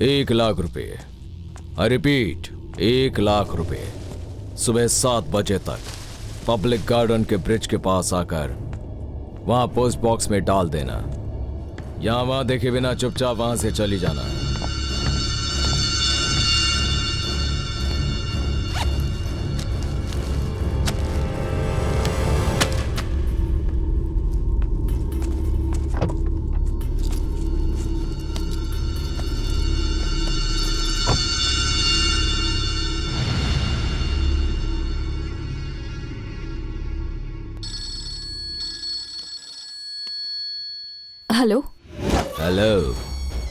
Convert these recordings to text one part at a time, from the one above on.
1,00,000 रुपए। I repeat, 1,00,000 रुपए। सुबह 7 बजे तक पब्लिक गार्डन के ब्रिज के पास आकर वहां पोस्ट बॉक्स में डाल देना। यहां वहां देखे बिना चुपचाप वहां से चली जाना। Hello. Hello,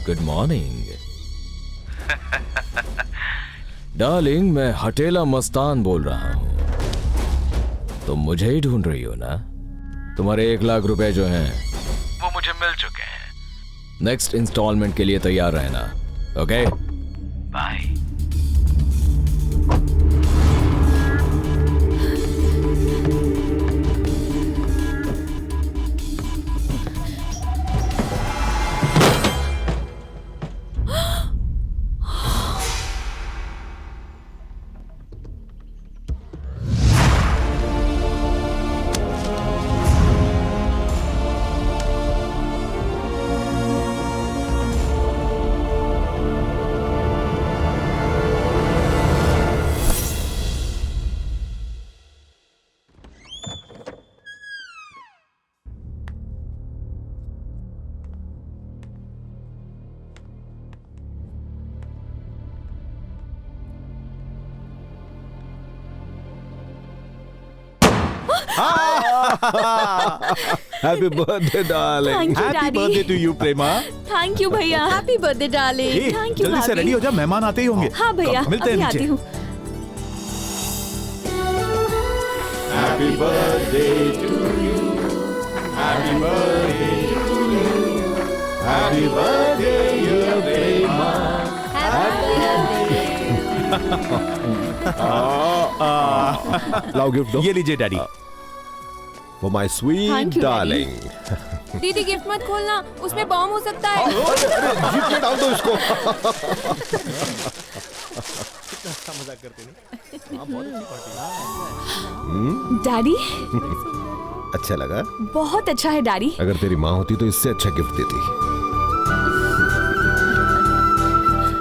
good morning. Darling, मैं हटेला मस्तान बोल रहा हूं। तुम मुझे ही ढूंढ रही हो ना? तुम्हारे 1,00,000 रुपए जो हैं वो मुझे मिल चुके हैं। नेक्स्ट इंस्टॉलमेंट के लिए तैयार रहना। Okay, bye. Happy birthday darling. Thank you happy daddy. Birthday to you Prema. Thank you भैया। Happy birthday darling. Thank you जल्दी से रेडी हो जा, मेहमान आते ही होंगे। हाँ भैया, कब मिलते हैं अभी नीचे। आती हूँ। Happy birthday to you, happy birthday to you, happy birthday dear Prema. लाओ गिफ्ट दो। ये लीजिए daddy. For my Thank sweet you, darling. दीदी गिफ्ट मत खोलना, उसमें बॉम्ब हो सकता है। जीप में डाल दो इसको। डैडी, अच्छा लगा? बहुत अच्छा है डैडी। अगर तेरी माँ होती तो इससे अच्छा गिफ्ट देती।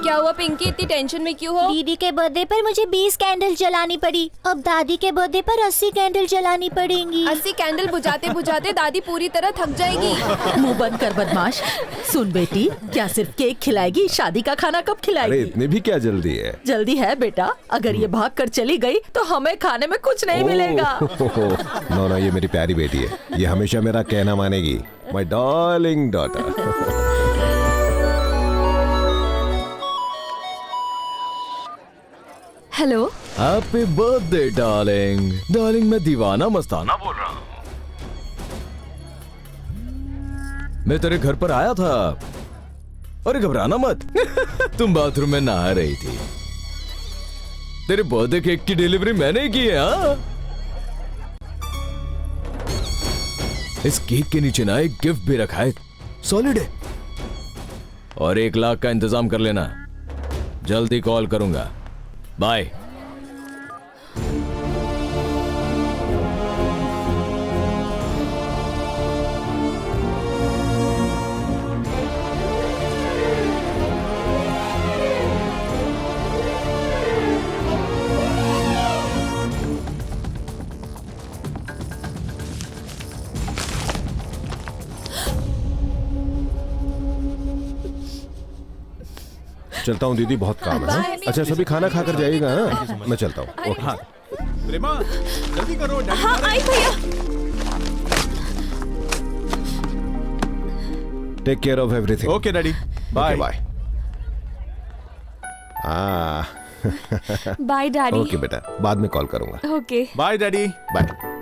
क्या हुआ पिंकी, इतनी टेंशन में क्यों हो? दीदी के बर्थडे पर मुझे 20 कैंडल जलानी पड़ी, अब दादी के बर्थडे पर 80 कैंडल जलानी पड़ेंगी। 80 कैंडल बुझाते बुझाते दादी पूरी तरह थक जाएगी। मुंह बंद कर बदमाश। सुन बेटी, क्या सिर्फ केक खिलाएगी? शादी का खाना कब अरे खिलाएगी? इतनी भी क्या जल्दी है? जल्दी है बेटा, अगर ये भाग कर चली गई तो हमें खाने में कुछ नहीं मिलेगा। नो ना, ये मेरी प्यारी बेटी है, ये हमेशा मेरा कहना मानेगी। My darling daughter. Hello. Happy birthday darling. Darling, मैं दीवाना मस्ताना बोल रहा हूं। मैं तेरे घर पर आया था। अरे घबराना मत। तुम बाथरूम में नहा रही थी। तेरे बर्थडे केक की डिलीवरी मैंने ही की है। हाँ, इस केक के नीचे ना एक गिफ्ट भी रखा है, सॉलिड है। और 1,00,000 का इंतजाम कर लेना। जल्दी कॉल करूंगा। बाय। चलता हूँ दीदी, बहुत काम है। अच्छा सभी खाना खाकर जाइएगा। हाँ? मैं चलता हूँ। ओके। हाँ प्रेमा, जल्दी करो डैडी। हाँ आई भैया। Take care of everything. Okay daddy, bye bye. Bye daddy. Okay बेटा, बाद में कॉल करूंगा। ओके। Bye daddy. बाय।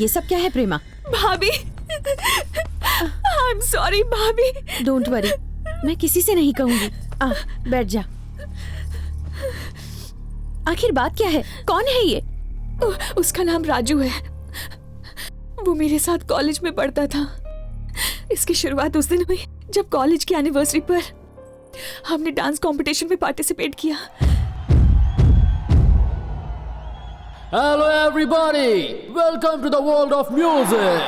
ये सब क्या है प्रेमा? भाभी, आई एम सॉरी भाभी। डोंट वरी, मैं किसी से नहीं कहूंगी। बैठ जा। आखिर बात क्या है? कौन है ये? उसका नाम राजू है। वो मेरे साथ कॉलेज में पढ़ता था। इसकी शुरुआत उस दिन हुई जब कॉलेज की एनिवर्सरी पर हमने डांस कंपटीशन में पार्टिसिपेट किया। Hello everybody, welcome to the world of music.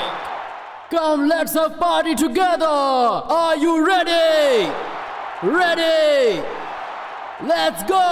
Come, let's have party together. Are you ready? Ready? Let's go.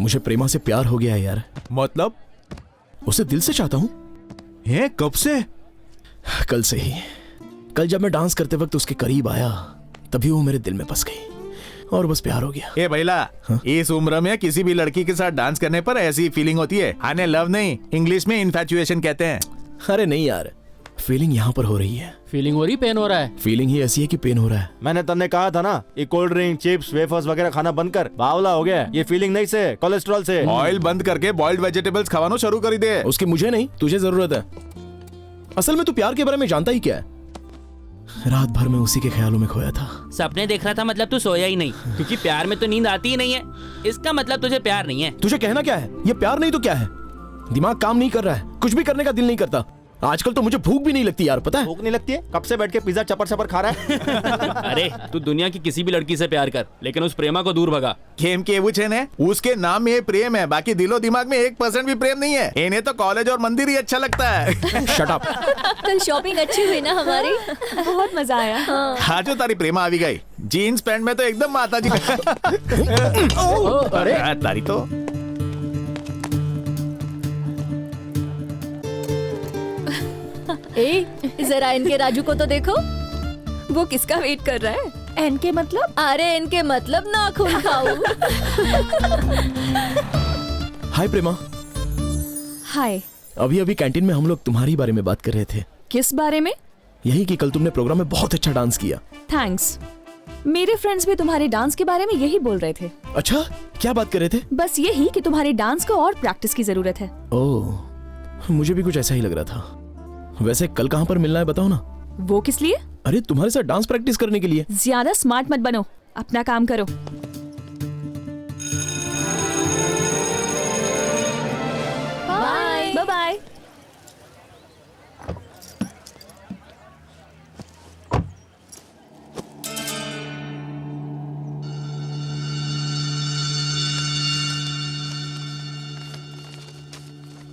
मुझे प्रेमा से प्यार हो गया है यार। मतलब? उसे दिल से चाहता हूँ। है कब से? कल से ही। कल जब मैं डांस करते वक्त उसके करीब आया तभी वो मेरे दिल में बस गई और बस प्यार हो गया। ए भैला, इस उम्र में किसी भी लड़की के साथ डांस करने पर ऐसी फीलिंग होती है। आने लव नहीं, इंग्लिश में इन्फैचुएशन कहते हैं। अरे नहीं यार, फीलिंग यहाँ पर हो रही है। फीलिंग हो रही, पेन हो रहा है? फीलिंग ही ऐसी है कि पेन हो रहा है। मैंने तन्ने कहा था ना, ये कोल्ड ड्रिंक, चिप्स, वेफर्स वगैरह खाना बंद कर। बावला हो गया। ये फीलिंग नहीं से, कोलेस्ट्रॉल से। ऑयल बंद करके बॉइल्ड वेजिटेबल्स खावानो शुरू कर दे। उसकी मुझे नहीं, तुझे जरूरत है। असल में तू प्यार के बारे में जानता ही क्या है? रात भर में उसी के ख्यालों में खोया था। सपने देख रहा था, मतलब तू सोया ही नहीं, क्योंकि प्यार में तो नींद आती ही नहीं है। इसका मतलब तुझे प्यार नहीं है। तुझे कहना क्या है? ये प्यार नहीं तो क्या है? दिमाग काम नहीं कर रहा है, कुछ भी करने का दिल नहीं करता। आजकल तो मुझे भूख भी नहीं लगती यार, पता है? भूख नहीं लगती है? कब से बैठ के पिज्जा चपर चपर खा रहा है? अरे तू दुनिया की किसी भी लड़की से प्यार कर, लेकिन उस प्रेमा को दूर भगा। खेम के है, उसके नाम में प्रेम है, बाकी दिलो दिमाग में 1% भी प्रेम नहीं है। इन्हें तो कॉलेज और मंदिर ही अच्छा लगता है। Shut up. कल शॉपिंग अच्छी हुई ना हमारी? बहुत मजा आया। हाँ जो तारी प्रेमा आ भी गई, जीन्स पैंट में तो एकदम माता जी। अरे तारी तो जरा इनके राजू को तो देखो। वो किसका वेट कर रहा है? एन के मतलब? अरे इनके मतलब नाखून खाऊं। हाय प्रेमा। हाय। अभी अभी कैंटीन में हम लोग तुम्हारी बारे में बात कर रहे थे। किस बारे में? यही कि कल तुमने प्रोग्राम में बहुत अच्छा डांस किया। थैंक्स। मेरे फ्रेंड्स भी तुम्हारे डांस के बारे में यही बोल रहे थे। अच्छा, क्या बात कर रहे थे? बस यही कि तुम्हारे डांस को और प्रैक्टिस की जरूरत है। ओह, मुझे भी कुछ ऐसा ही लग रहा था। वैसे कल कहाँ पर मिलना है बताओ ना। वो किस लिए? अरे तुम्हारे साथ डांस प्रैक्टिस करने के लिए। ज्यादा स्मार्ट मत बनो, अपना काम करो। Bye bye.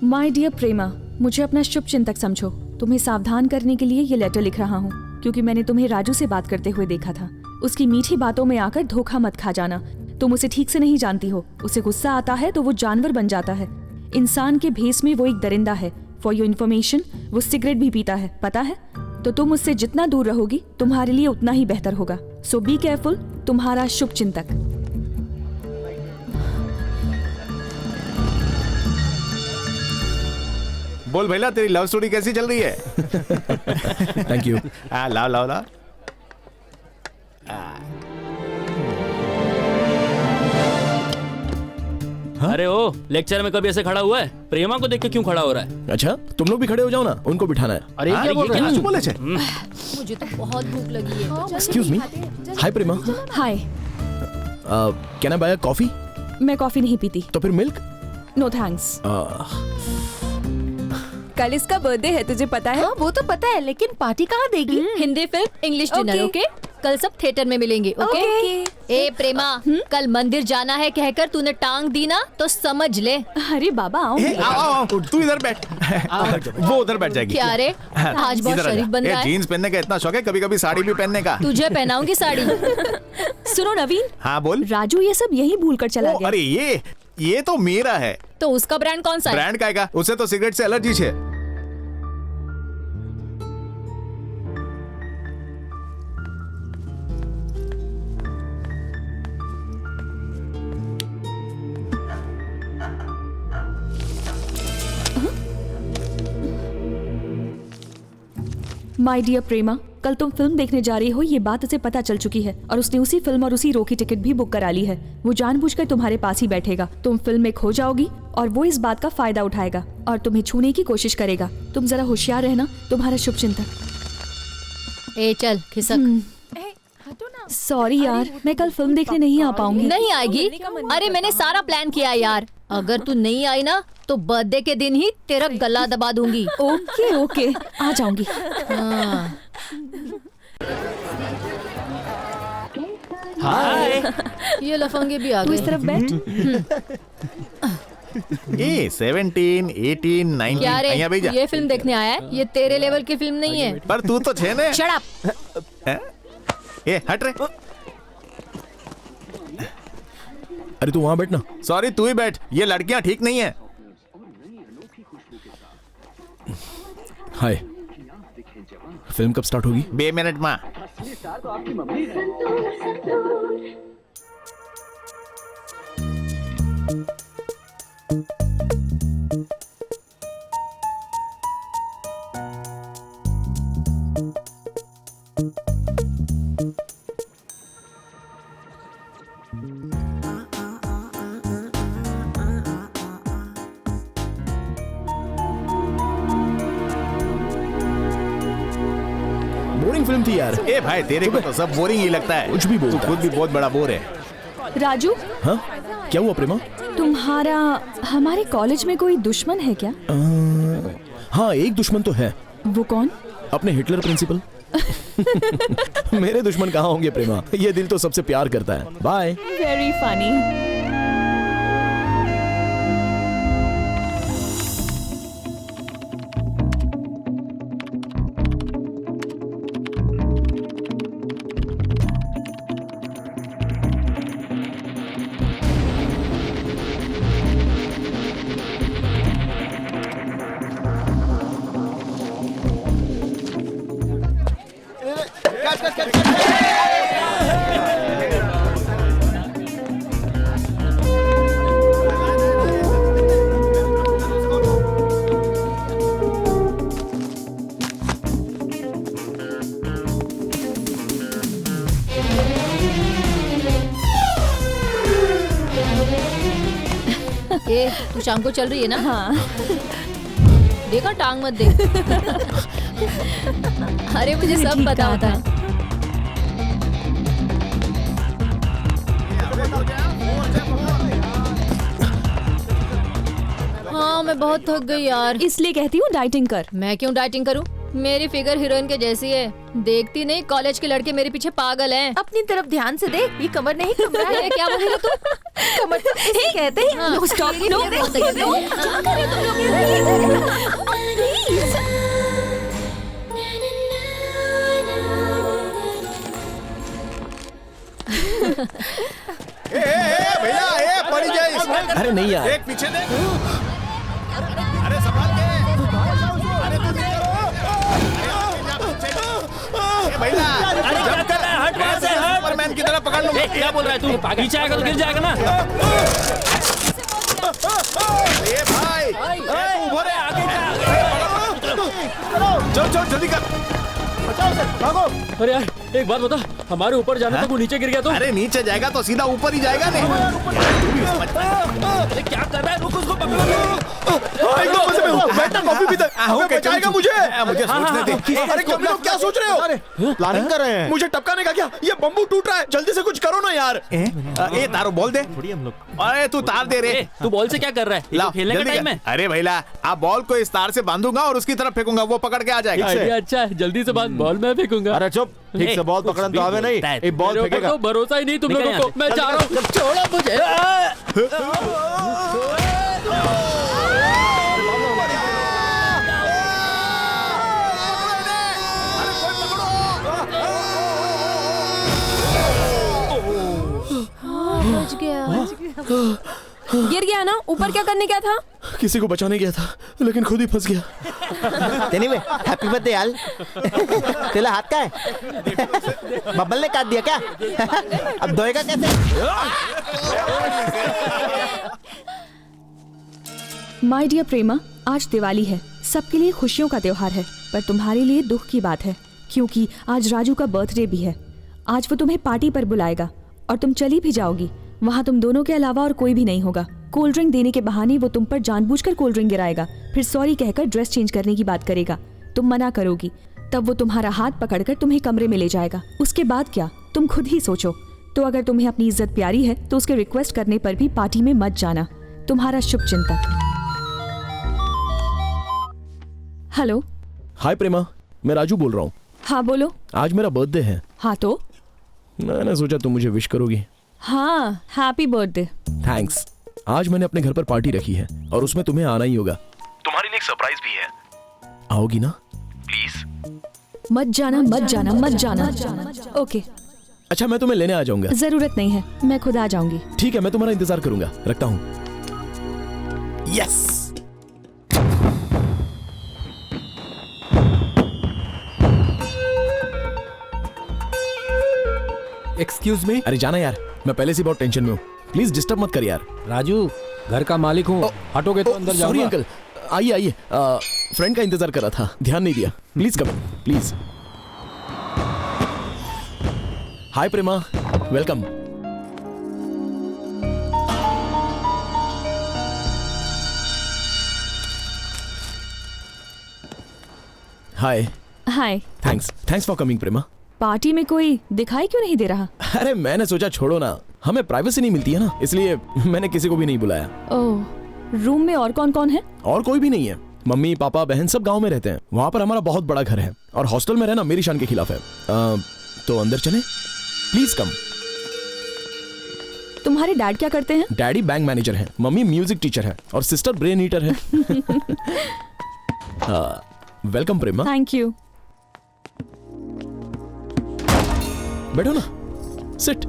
My dear Prema, मुझे अपना शुभ चिंतक समझो। तुम्हें सावधान करने के लिए ये लेटर लिख रहा हूँ, क्योंकि मैंने तुम्हें राजू से बात करते हुए देखा था। उसकी मीठी बातों में आकर धोखा मत खा जाना। तुम उसे ठीक से नहीं जानती हो। उसे गुस्सा आता है तो वो जानवर बन जाता है। इंसान के भेस में वो एक दरिंदा है। फॉर योर इन्फॉर्मेशन, वो सिगरेट भी पीता है, पता है? तो तुम उससे जितना दूर रहोगी तुम्हारे लिए उतना ही बेहतर होगा। सो बी केयरफुल। तुम्हारा शुभ चिंतक। बोल भैला, तेरी लव स्टोरी कैसी चल रही है? Thank you. लाओ लाओ लाओ। अरे ओ, लेक्चर में कभी ऐसे खड़ा हुआ है? प्रेमा को देख के क्यों खड़ा हो रहा है? अच्छा, तुम लोग भी खड़े हो जाओ ना, उनको बिठाना है। अरे क्या बोल रहे हैं? बोले मुझे तो बहुत भूख लगी है। Excuse me. Hi Prema. Hi. Can I buy a coffee? मैं कॉफी नहीं पीती। तो फिर मिल्क? No thanks. कल इसका बर्थडे है, तुझे पता है? हाँ वो तो पता है, लेकिन पार्टी कहाँ देगी? Hindi film, English dinner, okay? कल सब थिएटर में मिलेंगे, ओके? ए प्रेमा, कल मंदिर जाना है कहकर तूने टांग दी ना, तो समझ ले। अरे बाबा आओ। आओ, तू इधर बैठ। वो उधर बैठ जाएगी। क्या रे, आज बहुत शरीफ बन रहा है। जीन्स पहनने का इतना शौक है, कभी कभी साड़ी भी पहनने का। तुझे पहनाऊंगी साड़ी। सुनो नवीन। हाँ बोल। राजू ये सब यही भूल कर चला गया। अरे ये तो मेरा है। तो उसका ब्रांड कौन सा है? ब्रांड का है, उसे तो सिगरेट से एलर्जी है। माय डियर प्रेमा, कल तुम फिल्म देखने जा रही हो ये बात उसे पता चल चुकी है और उसने उसी फिल्म और उसी रो की टिकट भी बुक करा ली है। वो जानबूझकर तुम्हारे पास ही बैठेगा। तुम फिल्म में खो जाओगी और वो इस बात का फायदा उठाएगा और तुम्हें छूने की कोशिश करेगा। तुम जरा होशियार रहना। तुम्हारा शुभ चिंतक। ए चल खिसक। सॉरी यार, मैं कल फिल्म देखने नहीं आ पाऊंगी। नहीं आएगी? अरे मैंने सारा प्लान किया यार। अगर तू नहीं आई ना तो बर्थडे के दिन ही तेरा गला दबा दूंगी। ओके ओके, आ जाऊंगी। हाय। ये लफंगे भी आ तू गए। इस तरफ बैठ। 17, 18, 19। क्या रे, यहाँ भेजा। ये फिल्म देखने आया है? ये तेरे लेवल की फिल्म नहीं है। पर तू तो छे ने। Shut up. ए हट रे। अरे तू वहां बैठना। सॉरी, तू ही बैठ। ये लड़कियां ठीक नहीं है। हाय, फिल्म कब स्टार्ट होगी? 2 मिनट में। बोरिंग फिल्म थी यार। ए भाई, तेरे को तो सब बोरिंग ही लगता है। कुछ भी बोलता तू खुद भी बहुत बड़ा बोर है। राजू, हाँ क्या हुआ प्रेमा? तुम्हारा हमारे कॉलेज में कोई दुश्मन है क्या? हाँ एक दुश्मन तो है। वो कौन? अपने हिटलर प्रिंसिपल। मेरे दुश्मन कहाँ होंगे प्रेमा, ये दिल तो सबसे प्यार करता है। बाय। Very funny. ए तू शाम को चल रही है ना? हाँ। देखा, टांग मत दे। अरे मुझे सब पता था। हाँ मैं बहुत थक गई यार। इसलिए कहती हूँ डाइटिंग कर। मैं क्यों डाइटिंग करूँ? मेरी फिगर हीरोइन के जैसी है। देखती नहीं, कॉलेज के लड़के मेरे पीछे पागल हैं। अपनी तरफ ध्यान से देख, ये कमर नहीं कमरा है। क्या बोल रही है तू? कमर तो इसे कहते हैं। हाँ। No stop, no. क्या कर रहे हो तुम लोग? भैया पड़ी जाए। अरे नहीं यार। देख पीछे देख। अरे संभाल के। अरे तू देख। भैया अरे क्या कर रहा है? हट वहाँ से, हट। सुपरमैन की तरह पकड़ लो। क्या बोल रहा है तू? पीछे आएगा तो गिर जाएगा ना। ए भाई, तू उभर है, आगे जा। चल चल जल्दी कर। भागो। अरे यार एक बात बता, हमारे ऊपर जाना तो वो नीचे गिर गया तो? अरे नीचे जाएगा तो सीधा ऊपर ही जाएगा। नहीं अरे क्या कर रहा है? रुक, उसको पकड़ो। बैठना कॉफी पीते। अबे बचाएगा मुझे। मुझे सोचने दे। अरे कभी लोग क्या सोच रहे हो? प्लानिंग कर रहे हैं। मुझे टपकाने का क्या? ये बम्बू टूट रहा है, जल्दी से कुछ करो ना यार। ए तारो बोल दे। थोड़ी हम लोग। अरे तू तार दे रे। तू बॉल से क्या कर रहा है? ये लाओ, तो खेलने का जल्दी टाइम कर। है। अरे भैया, आप बॉल को इस तार से बांधूंगा और उसकी तरफ फेंकूंगा, वो पकड़ के आ जाएगा। आइडिया अच्छा है, जल्दी से बात बॉल में फेंकूंगा। अरे चुप, ठीक से बॉल पकड़न तो आवे नहीं। एक बॉल मेरे ऊपर फेंकेगा। तो भरोसा ही नहीं तुम निकल लोगों यहाँ को। से। मैं जा रहा हूँ, छोड़ो मुझे। बच गया। गिर गया ना? ऊपर क्या करने गया था? किसी को बचाने गया था, लेकिन खुद ही फंस गया। एनीवे, हैप्पी बर्थडे यार। तेरा हाथ का है? बब्बल ने काट दिया क्या? अब धोएगा कैसे? माय डियर प्रेमा, आज दिवाली है, सबके लिए खुशियों का त्योहार है, पर तुम्हारे लिए दुख की बात है, क्योंकि आज राजू का बर्थडे भी है। आज वो तुम्हें पार्टी पर बुलाएगा और तुम चली भी जाओगी। वहाँ तुम दोनों के अलावा और कोई भी नहीं होगा। कोल्ड ड्रिंक देने के बहाने वो तुम पर जानबूझकर कोल्ड ड्रिंक गिराएगा, फिर सॉरी कहकर ड्रेस चेंज करने की बात करेगा। तुम मना करोगी, तब वो तुम्हारा हाथ पकड़कर तुम्हें कमरे में ले जाएगा। उसके बाद क्या, तुम खुद ही सोचो। तो अगर तुम्हें अपनी इज्जत प्यारी है तो उसके रिक्वेस्ट करने पर भी पार्टी में मत जाना। तुम्हारा शुभचिंतक। हेलो। हाय प्रेमा, मैं राजू बोल रहा हूँ। हाँ बोलो। आज मेरा बर्थडे है। हाँ तो मैंने सोचा तुम मुझे विश करोगी। हाँ, हैप्पी बर्थडे। थैंक्स। आज मैंने अपने घर पर पार्टी रखी है और उसमें तुम्हें आना ही होगा। तुम्हारे लिए एक सरप्राइज भी है। आओगी ना? प्लीज। मत जाना, मत जाना, मत जाना। ओके। अच्छा, मैं तुम्हें लेने आ जाऊंगा। जरूरत नहीं है, मैं खुद आ जाऊंगी। ठीक है, मैं तुम्हारा इंतजार करूंगा। रखता हूँ। यस। Excuse me. अरे जाना यार, मैं पहले से बहुत टेंशन में हूँ। प्लीज डिस्टर्ब मत कर यार। राजू, घर का मालिक हूँ, हटोगे तो अंदर सॉरी जाऊंगा। अंकल, आइए आइए। फ्रेंड का इंतजार कर रहा था, ध्यान नहीं दिया। Please come in, please. Hi Prema, welcome. Hi. Hi. Thanks for coming Prema. Party में कोई दिखाई क्यों नहीं दे रहा? अरे मैंने सोचा छोड़ो ना, हमें प्राइवेसी नहीं मिलती है ना, इसलिए मैंने किसी को भी नहीं बुलाया। ओह, रूम में और कौन कौन है? और कोई भी नहीं है। मम्मी पापा बहन सब गांव में रहते हैं। वहाँ पर हमारा बहुत बड़ा घर है और हॉस्टल में रहना मेरी शान के खिलाफ है। तो अंदर चले? Please come. तुम्हारे डैड क्या करते हैं? डैडी बैंक मैनेजर हैं, मम्मी म्यूजिक टीचर है और सिस्टर ब्रेन ईटर है। Welcome Prema. Thank you. बैठो ना, सिट।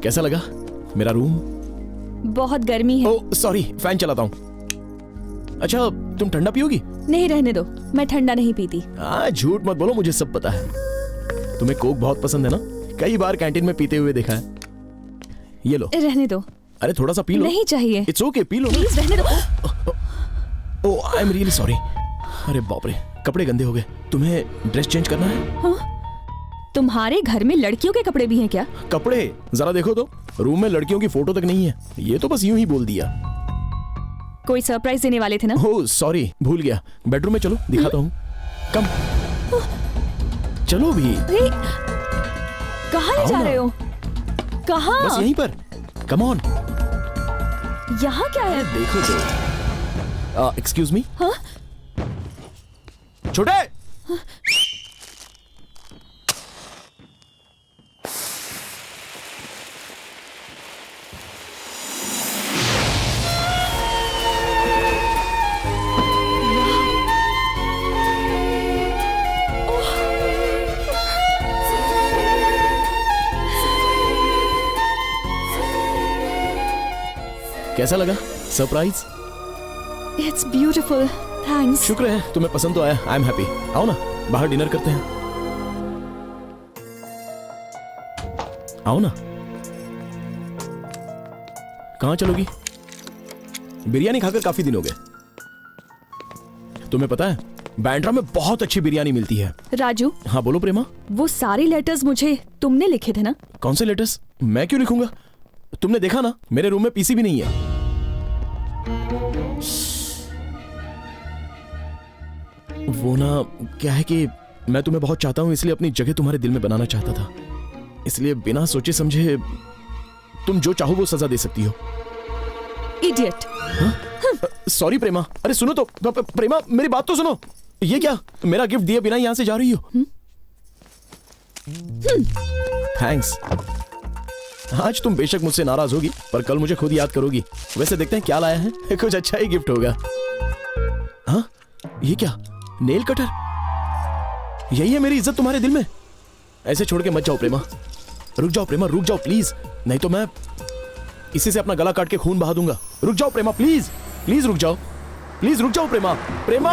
कैसा लगा मेरा रूम? बहुत गर्मी है। ओह सॉरी, फैन चलाता हूँ। अच्छा, तुम ठंडा पियोगी? नहीं, रहने दो, मैं ठंडा नहीं पीती। झूठ मत बोलो, मुझे सब पता है। तुम्हें कोक बहुत पसंद है ना? कई बार कैंटीन में पीते हुए देखा है। ये लो। रहने दो। अरे थोड़ा सा पी लो। नहीं चाहिए। It's okay, P low. Please रहने दो। ओह आई एम रियली सॉरी। अरे बाप रे, कपड़े गंदे हो गए। तुम्हें ड्रेस चेंज करना है? हाँ? तुम्हारे घर में लड़कियों के कपड़े भी हैं क्या? कपड़े जरा देखो तो, रूम में लड़कियों की फोटो तक नहीं है। ये तो बस यूं ही बोल दिया। कोई सरप्राइज देने वाले थे ना? ओह सॉरी, भूल गया। बेडरूम में चलो, दिखाता हूँ। कम चलो भी। कहाँ ले जा रहे हो? कहाँ? बस यहीं पर। Come on. यहाँ क्या है? देखो तो। Excuse me. हाँ? छोटे। कैसा लगा सरप्राइज? It's beautiful, thanks. शुक्र है तुम्हें पसंद तो आया। I am happy. आओ ना, बाहर डिनर करते हैं। आओ ना। कहाँ चलोगी? बिरयानी खाकर काफी दिन हो गए। तुम्हें पता है बैंड्रा में बहुत अच्छी बिरयानी मिलती है। राजू। हाँ बोलो प्रेमा। वो सारे लेटर्स मुझे तुमने लिखे थे ना? कौन से लेटर्स? मैं क्यों लिखूंगा? तुमने देखा ना, मेरे रूम में पीसी भी नहीं है। वो ना क्या है कि मैं तुम्हें बहुत चाहता हूँ, इसलिए अपनी जगह तुम्हारे दिल में बनाना चाहता था। इसलिए बिना सोचे समझे तुम जो चाहो वो सजा दे सकती हो। इडियट। सॉरी प्रेमा। अरे सुनो तो प्रेमा, मेरी बात तो सुनो। ये क्या, मेरा गिफ्ट दिए बिना यहां से जा रही हो? थैंक्स। आज तुम बेशक मुझसे नाराज होगी, पर कल मुझे खुद याद करोगी। वैसे देखते हैं क्या लाया है, कुछ अच्छा ही गिफ्ट होगा। हाँ, ये क्या, नेल कटर? यही है मेरी इज्जत तुम्हारे दिल में? ऐसे छोड़ के मत जाओ प्रेमा। रुक जाओ प्रेमा, रुक जाओ प्लीज, नहीं तो मैं इसी से अपना गला काट के खून बहा दूंगा। रुक जाओ प्रेमा, प्लीज प्लीज रुक जाओ, प्लीज रुक जाओ Prema. Prema,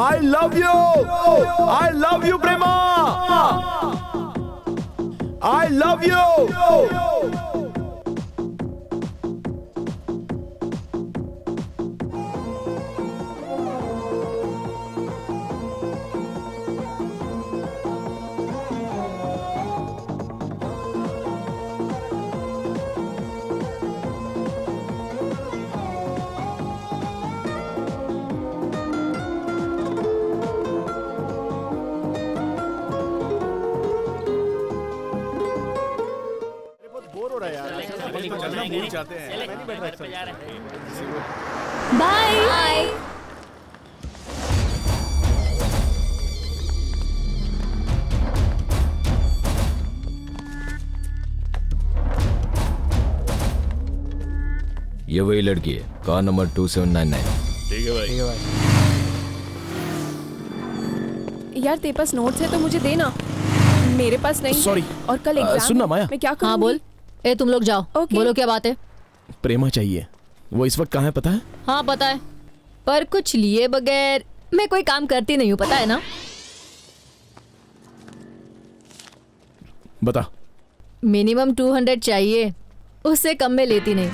I love you, I love you Prema, I love you. Bye. ये वही लड़की है, कार नंबर 2799। ठीक है भाई। यार तेरे पास नोट्स है तो मुझे देना, मेरे पास नहीं। सॉरी। और कल एग्जाम सुनना माया। मैं क्या करूं? हाँ बोल। ए तुम लोग जाओ। बोलो क्या बात है? प्रेमा चाहिए, वो इस वक्त कहाँ है पता है? हाँ पता है, पर कुछ लिए बगैर मैं कोई काम करती नहीं हूँ, पता है ना? बता। मिनिमम 200 चाहिए, उससे कम में लेती नहीं।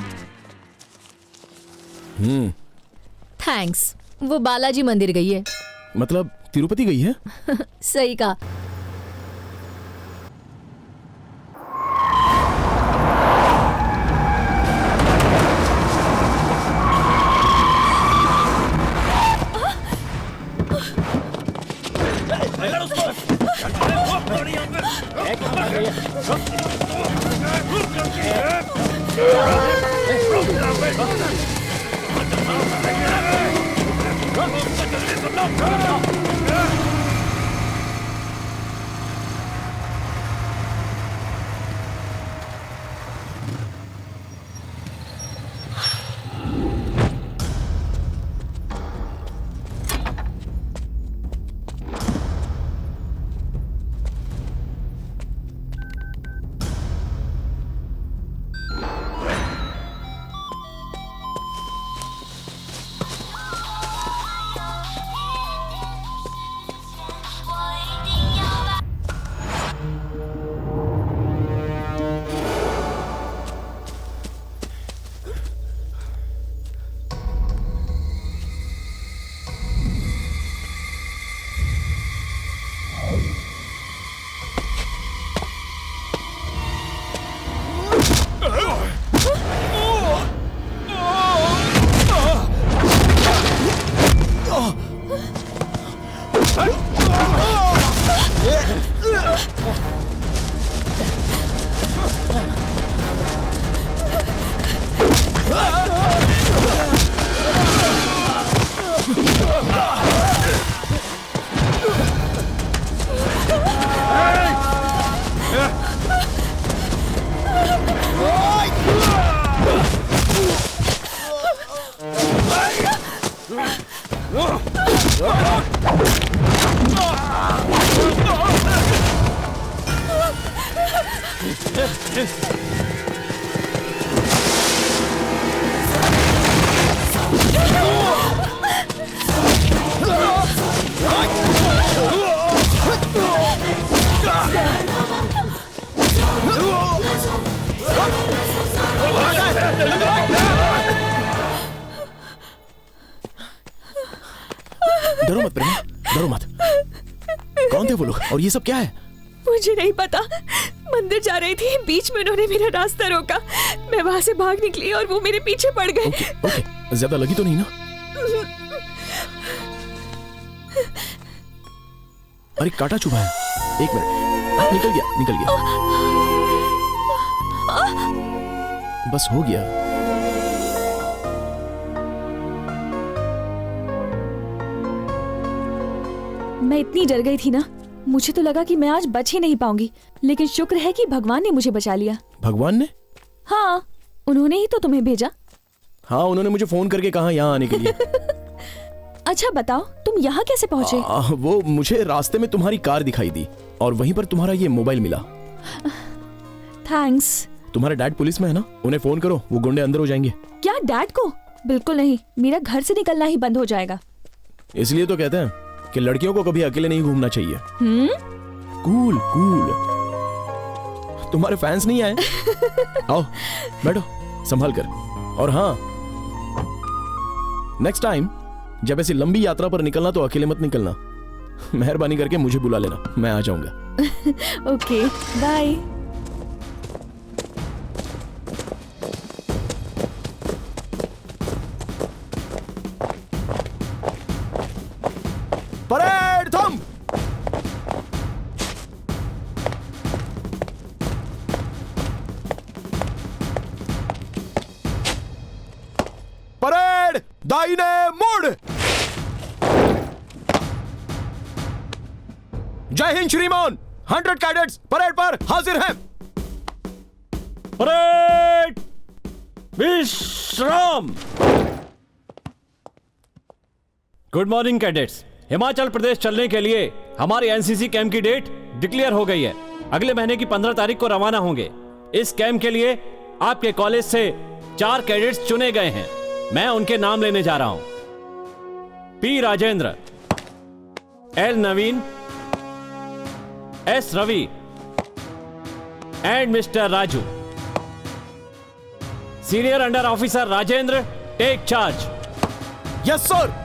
थैंक्स। वो बालाजी मंदिर गई है। मतलब तिरुपति गई है? सही कहा। डरो मत प्रेमा, डरो मत। कौन थे वो लोग और ये सब क्या है? मुझे नहीं पता, मंदिर जा रही थी, बीच में उन्होंने मेरा रास्ता रोका, मैं वहां से भाग निकली और वो मेरे पीछे पड़ गए। ओके, ज्यादा लगी तो नहीं ना? अरे कांटा चुभा है। एक मिनट, निकल गया। बस हो गया। मैं इतनी डर गई थी ना, मुझे तो लगा कि मैं आज बच ही नहीं पाऊंगी, लेकिन शुक्र है कि भगवान ने मुझे बचा लिया। भगवान ने? हाँ, उन्होंने ही तो तुम्हें भेजा। हाँ, उन्होंने मुझे फोन करके कहा यहाँ आने के लिए। अच्छा बताओ, तुम यहाँ कैसे पहुँचे? वो मुझे रास्ते में तुम्हारी कार दिखाई दी और वहीं पर तुम्हारा ये मोबाइल मिला। थैंक्स। तुम्हारे डैड पुलिस में है ना, उन्हें फोन करो, वो गुंडे अंदर हो जाएंगे। क्या डैड को? बिल्कुल नहीं, मेरा घर से निकलना ही बंद हो जाएगा। इसलिए तो कहते हैं कि लड़कियों को कभी अकेले नहीं घूमना चाहिए। कूल। तुम्हारे फैंस नहीं आए? आओ बैठो, संभाल कर। और हाँ, नेक्स्ट टाइम जब ऐसी लंबी यात्रा पर निकलना तो अकेले मत निकलना। मेहरबानी करके मुझे बुला लेना, मैं आ जाऊंगा। Okay, bye. परेड थम। परेड दाहिने मुड़। जय हिंद श्रीमान। 100 कैडेट्स परेड पर हाजिर हैं। परेड विश्राम। Good morning cadets. Himachal Pradesh चलने के लिए हमारी एनसीसी कैंप की डेट डिक्लेयर हो गई है। अगले महीने की 15 तारीख को रवाना होंगे। इस कैंप के लिए आपके कॉलेज से 4 कैडेट्स चुने गए हैं। मैं उनके नाम लेने जा रहा हूं। P Rajendra, L Naveen, S Ravi and mister Raju. Senior under officer Rajendra, take charge. Yes sir.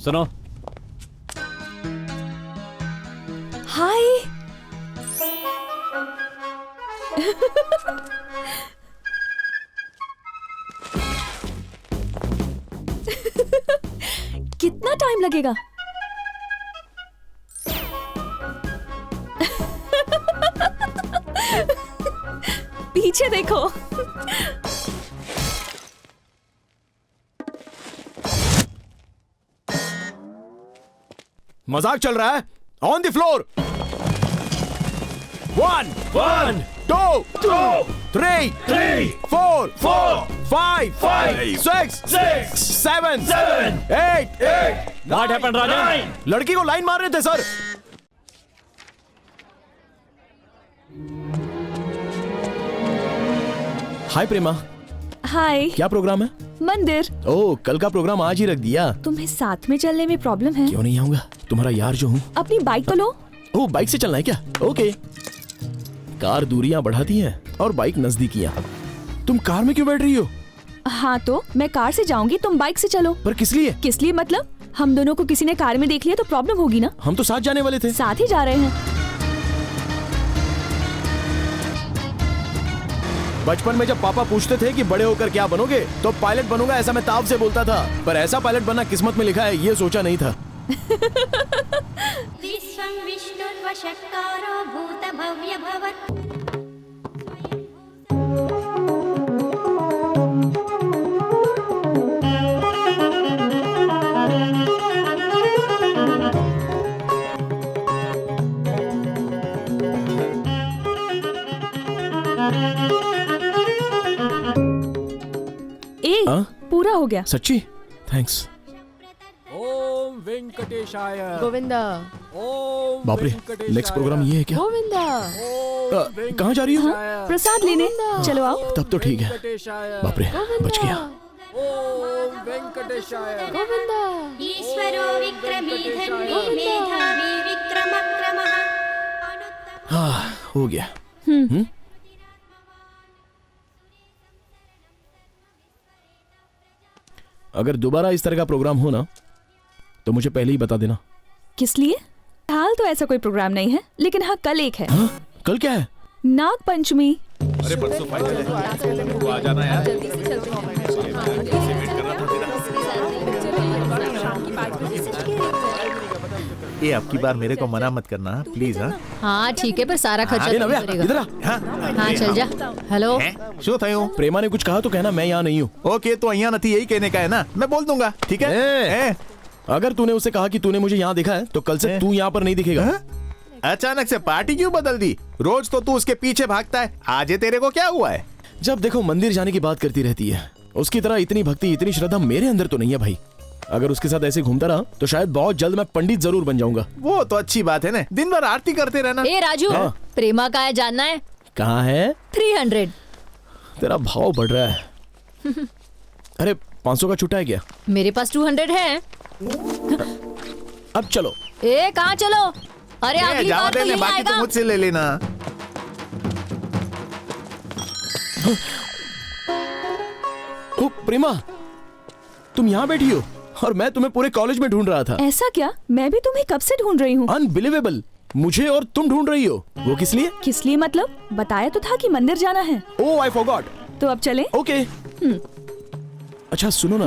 सुनो। हाय। कितना टाइम लगेगा? पीछे देखो। मजाक चल रहा है? On the floor. 1 2 3 4 5 6 7 8 What happened, राजन? लड़की को लाइन मार रहे थे सर। हाय प्रेमा। हाय। क्या प्रोग्राम है? मंदिर। ओह, कल का प्रोग्राम आज ही रख दिया। तुम्हें साथ में चलने में प्रॉब्लम है? क्यों नहीं आऊंगा, तुम्हारा यार जो हूँ। अपनी बाइक तो लो। ओह, बाइक से चलना है क्या? ओके। कार दूरियां बढ़ाती है और बाइक नजदीकियां। तुम कार में क्यों बैठ रही हो? हाँ तो मैं कार से जाऊंगी, तुम बाइक से चलो। पर किस लिए? किस लिए मतलब? हम दोनों को किसी ने कार में देख लिया तो प्रॉब्लम होगी ना। हम तो साथ जाने वाले थे। साथ ही जा रहे हैं। बचपन में जब पापा पूछते थे कि बड़े होकर क्या बनोगे, तो पायलट बनूंगा ऐसा मैं ताव से बोलता था। पर ऐसा पायलट बनना किस्मत में लिखा है ये सोचा नहीं था। विश्वं विष्णुर्वषट्कारो भूतभव्यभवत्। पूरा हो गया। सच्ची? थैंक्स। ओम वेंकटेशाय गोविंदा। ओम बाप रे, नेक्स्ट प्रोग्राम ये है क्या? गोविंदा। कहाँ जा रही हो? प्रसाद लेने। चलो आओ। तब तो ठीक है। बाप रे, बच गया। ओम वेंकटेशाय गोविंदा। ईश्वरो विक्रमी धन्वी मेधावी विक्रमक्रमः। हाँ, हो गया। अगर दोबारा इस तरह का प्रोग्राम हो ना तो मुझे पहले ही बता देना। किस लिए? हाल तो ऐसा कोई प्रोग्राम नहीं है, लेकिन हाँ कल एक है। हाँ? कल क्या है? नाग पंचमी। अरे परसों फाइनल है, तू आ जाना यार। ये अब की बार मेरे को मना मत करना प्लीज। हाँ हाँ ठीक है, पर सारा खर्चा ए, तू नव्या, करेगा। इधर आ। हाँ चल जा। हेलो शू थयूं? प्रेमा ने कुछ कहा तो कहना मैं यहाँ नहीं हूँ। ओके तो यहाँ नहीं यही कहने का है ना, मैं बोल दूंगा ठीक है। अगर तूने उसे कहा कि तूने मुझे यहाँ देखा है तो कल से तू यहाँ पर नहीं दिखेगा। अचानक से पार्टी क्यों बदल दी? रोज तो तू उसके पीछे भागता है, आज तेरे को क्या हुआ है? जब देखो मंदिर जाने की बात करती रहती है। उसकी तरह इतनी भक्ति इतनी श्रद्धा मेरे अंदर तो नहीं है भाई। अगर उसके साथ ऐसे घूमता रहा तो शायद बहुत जल्द मैं पंडित जरूर बन जाऊंगा। वो तो अच्छी बात है ना, दिन भर आरती करते रहना। ए राजू, हाँ। प्रेमा का है जानना है? कहाँ है? 300। तेरा भाव बढ़ रहा है। अरे 500 का छुट्टा है क्या? मेरे पास 200 है। अब चलो। ए कहाँ चलो? अरे अगली बार तो यही बाकी आएगा। तो मुझसे ले लेना। ओ प्रेमा, तुम यहाँ बैठी हो और मैं तुम्हें पूरे कॉलेज में ढूंढ रहा था। ऐसा क्या? मैं भी तुम्हें कब से ढूंढ रही हूँ। अनबिलीवेबल, मुझे और तुम ढूंढ रही हो। वो किस लिए? किस लिए मतलब? बताया तो था कि मंदिर जाना है। Oh I forgot. तो अब चले? ओके। अच्छा सुनो ना।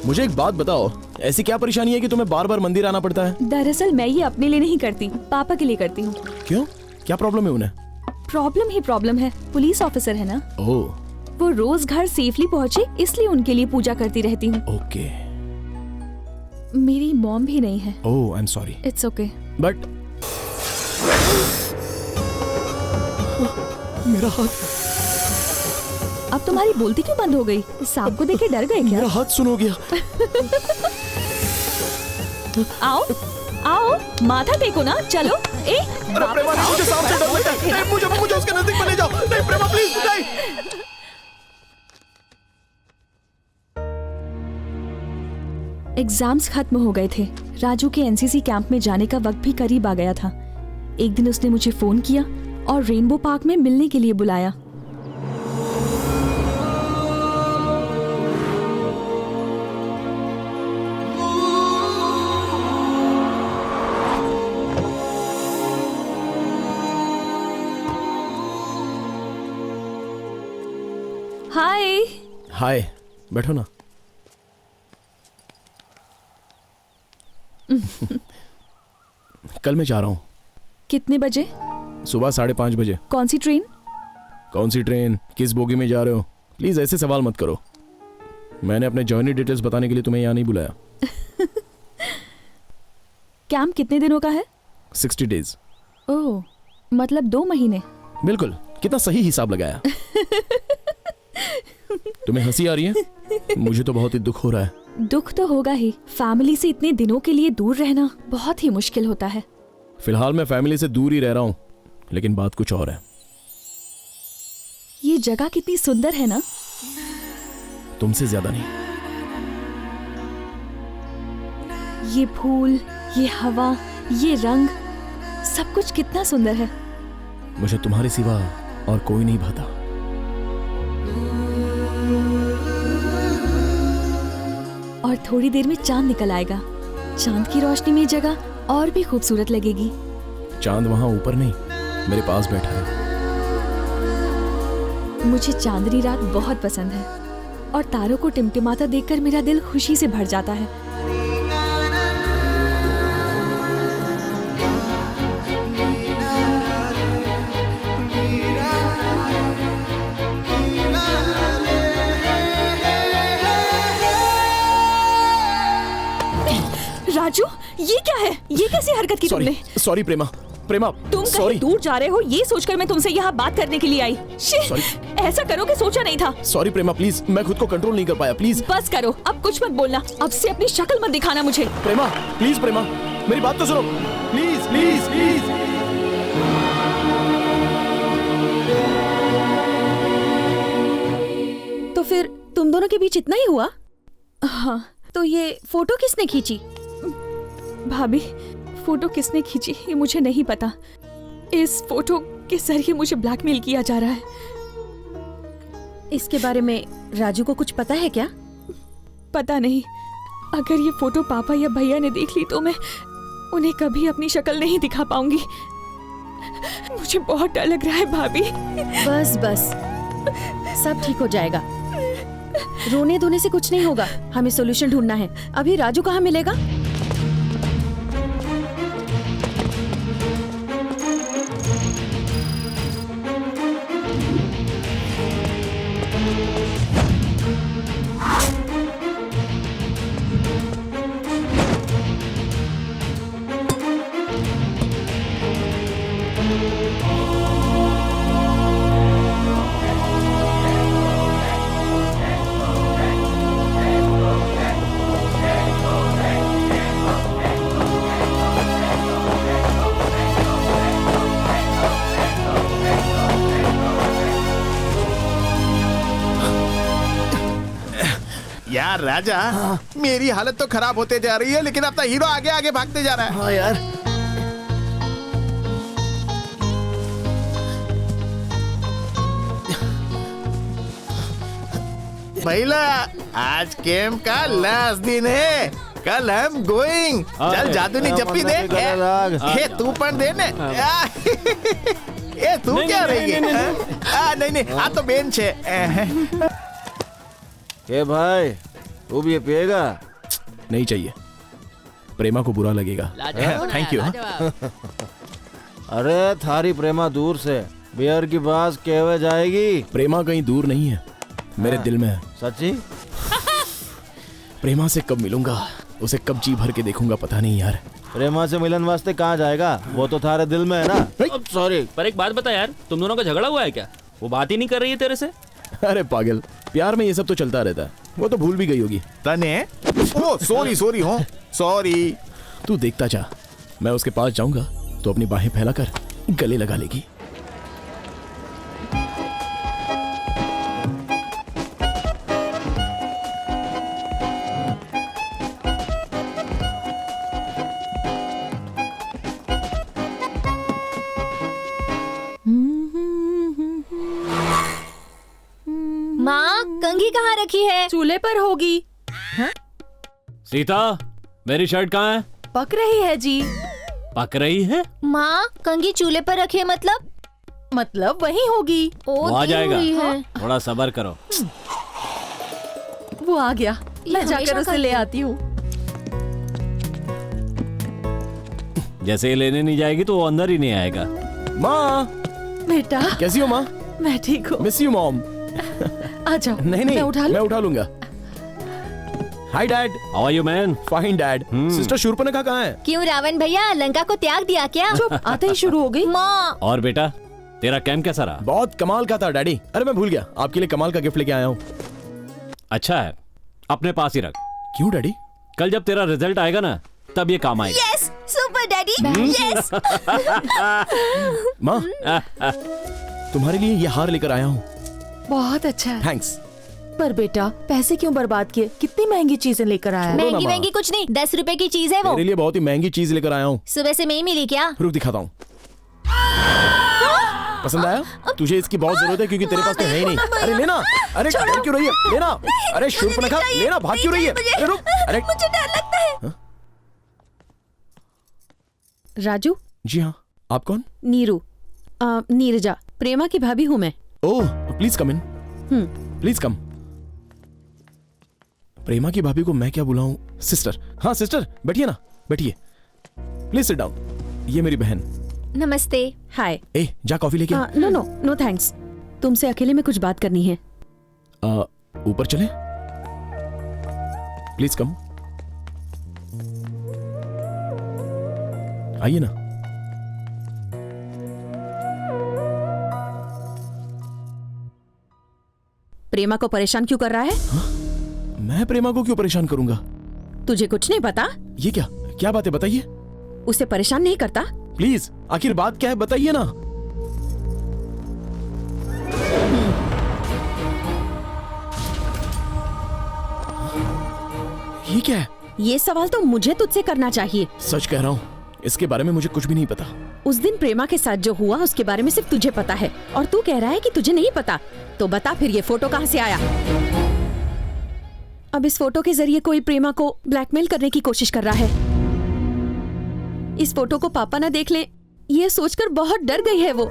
मुझे एक बात बताओ, ऐसी क्या परेशानी है कि तुम्हें बार बार मंदिर आना पड़ता है? दरअसल मैं ये अपने लिए नहीं करती, पापा के लिए करती हूँ। क्यों? क्या प्रॉब्लम है उन्हें? प्रॉब्लम ही प्रॉब्लम है। पुलिस ऑफिसर है ना। ओह। वो रोज घर सेफली पहुँचे इसलिए उनके लिए पूजा करती रहती हूँ। ओके। मेरी मॉम भी नहीं है। Oh I am sorry. It's okay. But मेरा हाथ। अब तुम्हारी बोलती क्यों बंद हो गई? सांप को देख के डर गए क्या? मेरा हाथ सुन हो गया। आओ आओ, माथा टेको ना। चलो। ए अरे प्रेमा, मुझे सांप से डर लगता है। नहीं, मुझे उसके नजदीक मत ले जाओ। नहीं प्रेमा प्लीज नहीं। एग्जाम्स खत्म हो गए थे। राजू के एनसीसी कैंप में जाने का वक्त भी करीब आ गया था। एक दिन उसने मुझे फोन किया और रेनबो पार्क में मिलने के लिए बुलाया। हाय। हाय, बैठो ना। कल मैं जा रहा हूँ। कितने बजे? सुबह 5:30 बजे। कौन सी ट्रेन? कौन सी ट्रेन? किस बोगी में जा रहे हो? प्लीज ऐसे सवाल मत करो। मैंने अपने जर्नी डिटेल्स बताने के लिए तुम्हें यहाँ नहीं बुलाया। कैंप कितने दिनों का है? 60 डेज। ओह, मतलब 2 महीने। बिल्कुल, कितना सही हिसाब लगाया। तुम्हें हंसी आ रही है? मुझे तो बहुत ही दुख हो रहा है। दुख तो होगा ही। फैमिली से इतने दिनों के लिए दूर रहना बहुत ही मुश्किल होता है। फिलहाल मैं फैमिली से दूर ही रह रहा हूँ, लेकिन बात कुछ और है। ये जगह कितनी सुंदर है ना? तुमसे ज्यादा नहीं। ये फूल, ये हवा, ये रंग, सब कुछ कितना सुंदर है। मुझे तुम्हारे सिवा और कोई नहीं भाता। और थोड़ी देर में चांद निकल आएगा। चांद की रोशनी में जगह और भी खूबसूरत लगेगी। चांद वहां ऊपर नहीं, मेरे पास बैठा है। मुझे चांदनी रात बहुत पसंद है और तारों को टिमटिमाता देखकर मेरा दिल खुशी से भर जाता है। राजू, ये क्या है? ये कैसी हरकत की तुमने? सॉरी प्रेमा। प्रेमा तुम कहीं दूर जा रहे हो ये सोचकर मैं तुमसे यहाँ बात करने के लिए आई। ऐसा करोगे सोचा नहीं था। सॉरी प्रेमा प्लीज, मैं खुद को कंट्रोल नहीं कर पाया। प्लीज बस करो, अब कुछ मत बोलना। अब से अपनी शक्ल मत दिखाना मुझे। प्रेमा प्लीज, प्रेमा मेरी बात तो सुनो। Please please please. तो फिर तुम दोनों के बीच इतना ही हुआ? हाँ। तो ये फोटो किसने खींची? भाभी, फोटो किसने खींची ये मुझे नहीं पता। इस फोटो के जरिए मुझे ब्लैकमेल किया जा रहा है। इसके बारे में राजू को कुछ पता है क्या? पता नहीं। अगर ये फोटो पापा या भैया ने देख ली तो मैं उन्हें कभी अपनी शक्ल नहीं दिखा पाऊंगी। मुझे बहुत डर लग रहा है भाभी। बस बस, सब ठीक हो जाएगा। रोने धोने से कुछ नहीं होगा, हमें सोल्यूशन ढूंढना है। अभी राजू कहाँ मिलेगा? यार राजा, मेरी हालत तो खराब होते जा रही है, लेकिन अपना हीरो आगे आगे भागते जा रहा है। हाँ यार, महिला, आज कैंप का लास्ट दिन है, कल हम गोइंग। चल जादूनी जप्पी दे। ये तू पण दे ने। ये तू क्या रही है? नहीं, आ तो बेंच है। ए भाई, तू भी ये पिएगा? नहीं चाहिए, प्रेमा को बुरा लगेगा। Thank you. अरे थारी प्रेमा दूर से, बियर की बात कहवे जाएगी। प्रेमा कहीं दूर नहीं है, मेरे दिल में है। सच्ची? प्रेमा से कब मिलूंगा, उसे कब जी भर के देखूंगा, पता नहीं यार। प्रेमा से मिलन वास्ते कहाँ जाएगा, वो तो थारे दिल में है ना। सॉरी, पर एक बात बता यार, तुम दोनों का झगड़ा हुआ है क्या? वो बात ही नहीं कर रही है तेरे से? अरे पागल, प्यार में ये सब तो चलता रहता है, वो तो भूल भी गई होगी। तने? ओ सॉरी हो, सॉरी। तू देखता जा, मैं उसके पास जाऊंगा तो अपनी बाहें फैलाकर गले लगा लेगी। माँ, कंघी कहाँ रखी है? चूल्हे पर होगी। सीता, मेरी शर्ट कहाँ है? पक रही है जी। पक रही है? माँ, कंघी चूल्हे पर रखी है मतलब वही होगी। वो आ जाएगा, थोड़ा सब्र करो। वो आ गया, मैं जाकर उसे ले आती हूँ। जैसे ये लेने नहीं जाएगी तो वो अंदर ही नहीं आएगा। माँ, बेटा कैसी हो माँ? मैं ठीक हूँ। Miss you mom. आ जाओ। नहीं, मैं उठा लूंगा। Hi dad. How are you man? Fine dad. Sister Shurpanakha कहाँ है? क्यों रावण भैया लंका को त्याग दिया क्या? चुप, आते ही शुरू हो गई। माँ। और बेटा, तेरा कैंप कैसा रहा? बहुत कमाल का था डैडी। अरे मैं भूल गया, आपके लिए कमाल का गिफ्ट लेके आया हूँ। अच्छा है, अपने पास ही रख। क्यों डैडी? कल जब तेरा रिजल्ट आएगा ना, तब ये काम आएगा। Yes, super daddy, yes. माँ, तुम्हारे लिए ये हार लेकर आया हूँ। बहुत अच्छा है। थैंक्स। पर बेटा, पैसे क्यों बर्बाद किए? कितनी महंगी चीजें लेकर आया है। महंगी कुछ नहीं, 10 रुपए की चीज है वो। मेरे लिए बहुत ही महंगी चीज लेकर आया हूँ। सुबह से नहीं मिली क्या? रुक दिखाता हूँ। पसंद आया? तुझे इसकी बहुत जरूरत है क्योंकि तेरे पास तो है ही नहीं। अरे लेना। अरे डर क्यों रही है? लेना। अरे शूर्पणखा, लेना, भाग क्यों रही है? अरे रुक। अरे मुझे डर लगता है। राजू? जी हाँ, आप कौन? नीरू। नीरजा, प्रेमा की भाभी हूँ मैं। ओह, please come in. Please come. प्रेमा की भाभी को मैं क्या बुलाऊं? सिस्टर। हाँ सिस्टर, बैठिए ना, बैठिए। Please sit down. ये मेरी बहन। नमस्ते। हाय। ए, जा कॉफी लेके आ। No thanks. तुमसे अकेले में कुछ बात करनी है। ऊपर चले? Please come. आइए ना। प्रेमा को परेशान क्यों कर रहा है? हाँ? मैं प्रेमा को क्यों परेशान करूंगा? तुझे कुछ नहीं पता? ये क्या बात है, बताइए। उसे परेशान नहीं करता? प्लीज, आखिर बात क्या है, बताइए ना। ये क्या है? ये सवाल तो मुझे तुझसे करना चाहिए। सच कह रहा हूँ, इसके बारे में मुझे कुछ भी नहीं पता। उस दिन प्रेमा के साथ जो हुआ उसके बारे में सिर्फ तुझे पता है, और तू कह रहा है कि तुझे नहीं पता। तो बता फिर, ये फोटो कहाँ से आया? अब इस फोटो के जरिए कोई प्रेमा को ब्लैकमेल करने की कोशिश कर रहा है। इस फोटो को पापा ना देख ले, ये सोचकर बहुत डर गई है वो।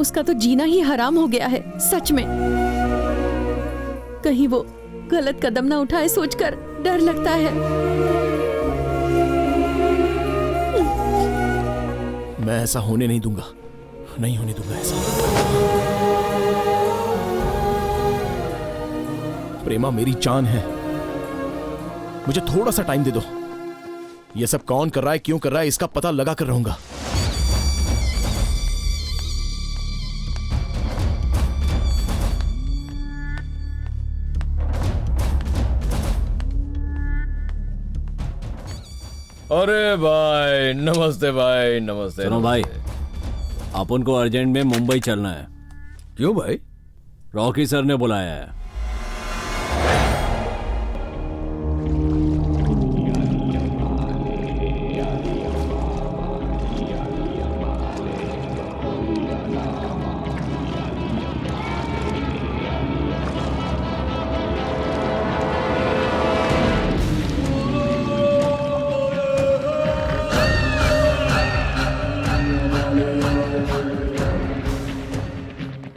उसका तो जीना ही हराम हो गया है, सच में। कहीं वो गलत कदम ना उठाए सोचकर डर लगता है। मैं ऐसा होने नहीं दूंगा, नहीं होने दूंगा ऐसा। प्रेमा मेरी जान है, मुझे थोड़ा सा टाइम दे दो। ये सब कौन कर रहा है, क्यों कर रहा है, इसका पता लगा कर रहूंगा। अरे भाई नमस्ते, भाई नमस्ते। सुनो भाई, अपन को अर्जेंट में मुंबई चलना है। क्यों भाई? रॉकी सर ने बुलाया है।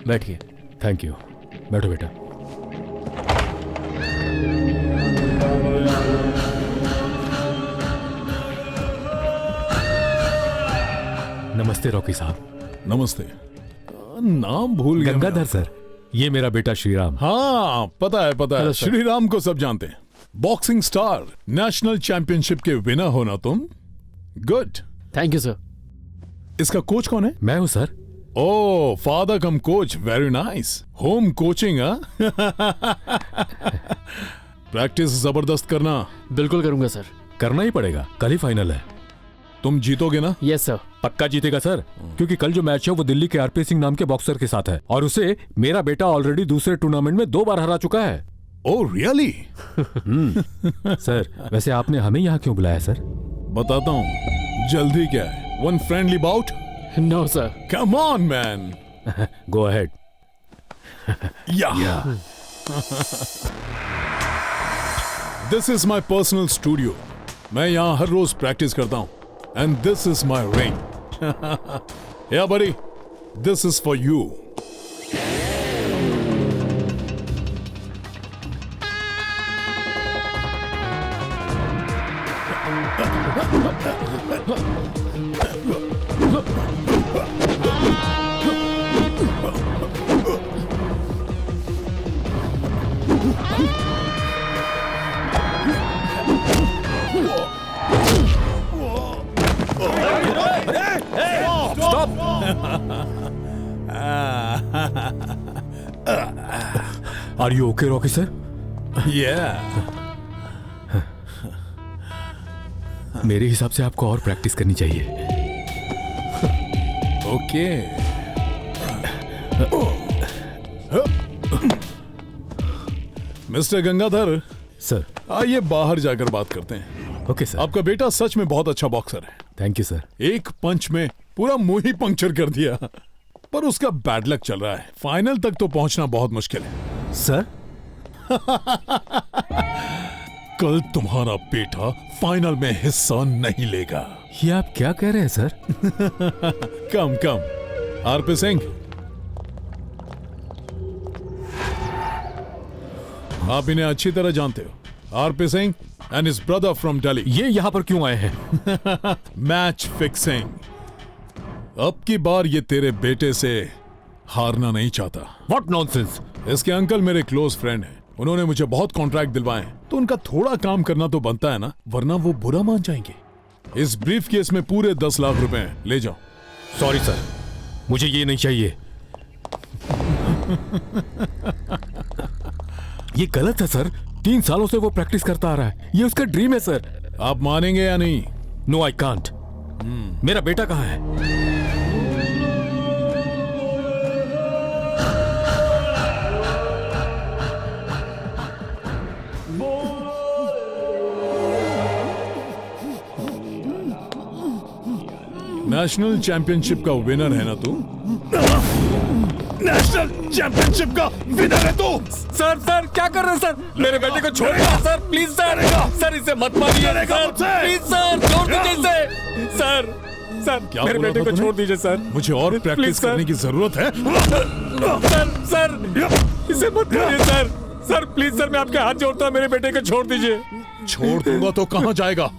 बैठिए। Thank you. बैठो बेटा। नमस्ते रॉकी साहब। नमस्ते। नाम भूल गया। गंगाधर सर, ये मेरा बेटा श्रीराम। हाँ पता है पता है, हेलो सर। श्रीराम को सब जानते हैं। बॉक्सिंग स्टार, नेशनल चैंपियनशिप के विनर हो ना तुम। गुड। Thank you sir. इसका कोच कौन है? मैं हूँ sir. Oh father cum coach, very nice. Home coaching practice जबरदस्त करना। बिल्कुल करूंगा सर। करना ही पड़ेगा, कल ही फाइनल है। तुम जीतोगे ना? Yes sir. पक्का जीतेगा सर, क्योंकि कल जो मैच है वो दिल्ली के आरपी सिंह नाम के बॉक्सर के साथ है और उसे मेरा बेटा ऑलरेडी दूसरे टूर्नामेंट में 2 बार हरा चुका है। Oh really? सर वैसे आपने हमें यहाँ क्यों बुलाया सर? बताता हूँ। जल्दी क्या है? One friendly bout? No sir. Come on man. Go ahead. Yeah this is my personal studio. मैं यहाँ हर रोज प्रैक्टिस करता हूँ। And this is my ring. Yeah buddy, this is for you. Are you okay Rocky sir? मेरे हिसाब से आपको और प्रैक्टिस करनी चाहिए। ओके। मिस्टर गंगाधर सर, आइए बाहर जाकर बात करते हैं। Okay sir. आपका बेटा सच में बहुत अच्छा बॉक्सर है। Thank you sir. एक पंच में पूरा मुंह ही पंक्चर कर दिया, पर उसका बैड लक चल रहा है। फाइनल तक तो पहुंचना बहुत मुश्किल है। सर कल तुम्हारा बेटा फाइनल में हिस्सा नहीं लेगा। ये आप क्या कह रहे हैं सर? कम कम आरपी सिंह, आप इन्हें अच्छी तरह जानते हो। RP Singh and his brother from Delhi. ये यहाँ पर क्यों आए हैं? Match fixing. अब की बार ये तेरे बेटे से हारना नहीं चाहता। What nonsense. इसके अंकल मेरे क्लोज फ्रेंड हैं। उन्होंने मुझे बहुत कॉन्ट्रैक्ट दिलवाए हैं, तो उनका थोड़ा काम करना तो बनता है ना, वरना वो बुरा मान जाएंगे। इस ब्रीफ केस में पूरे 10 लाख रुपए हैं, ले जाओ। सॉरी सर, मुझे ये नहीं चाहिए। ये गलत है सर। 3 सालों से वो प्रैक्टिस करता आ रहा है। ये उसका ड्रीम है सर। आप मानेंगे या नहीं? No I can't. मेरा बेटा कहाँ है? नेशनल चैंपियनशिप का विनर है ना तू? नेशनल चैंपियनशिप का विनर है तू? सर सर क्या कर रहे हैं सर? मेरे बेटे को छोड़िए सर, प्लीज सर। सर इसे मत मारिए सर, प्लीज सर, छोड़ दीजिए इसे। सर सर मेरे बेटे को छोड़ दीजिए सर। मुझे और प्रैक्टिस करने की जरूरत है। सर सर इसे मत मारिए सर, सर प्लीज सर, मैं आपके हाथ जोड़ता हूँ, मेरे बेटे को छोड़ दीजिए। छोड़ दूंगा तो कहाँ जाएगा?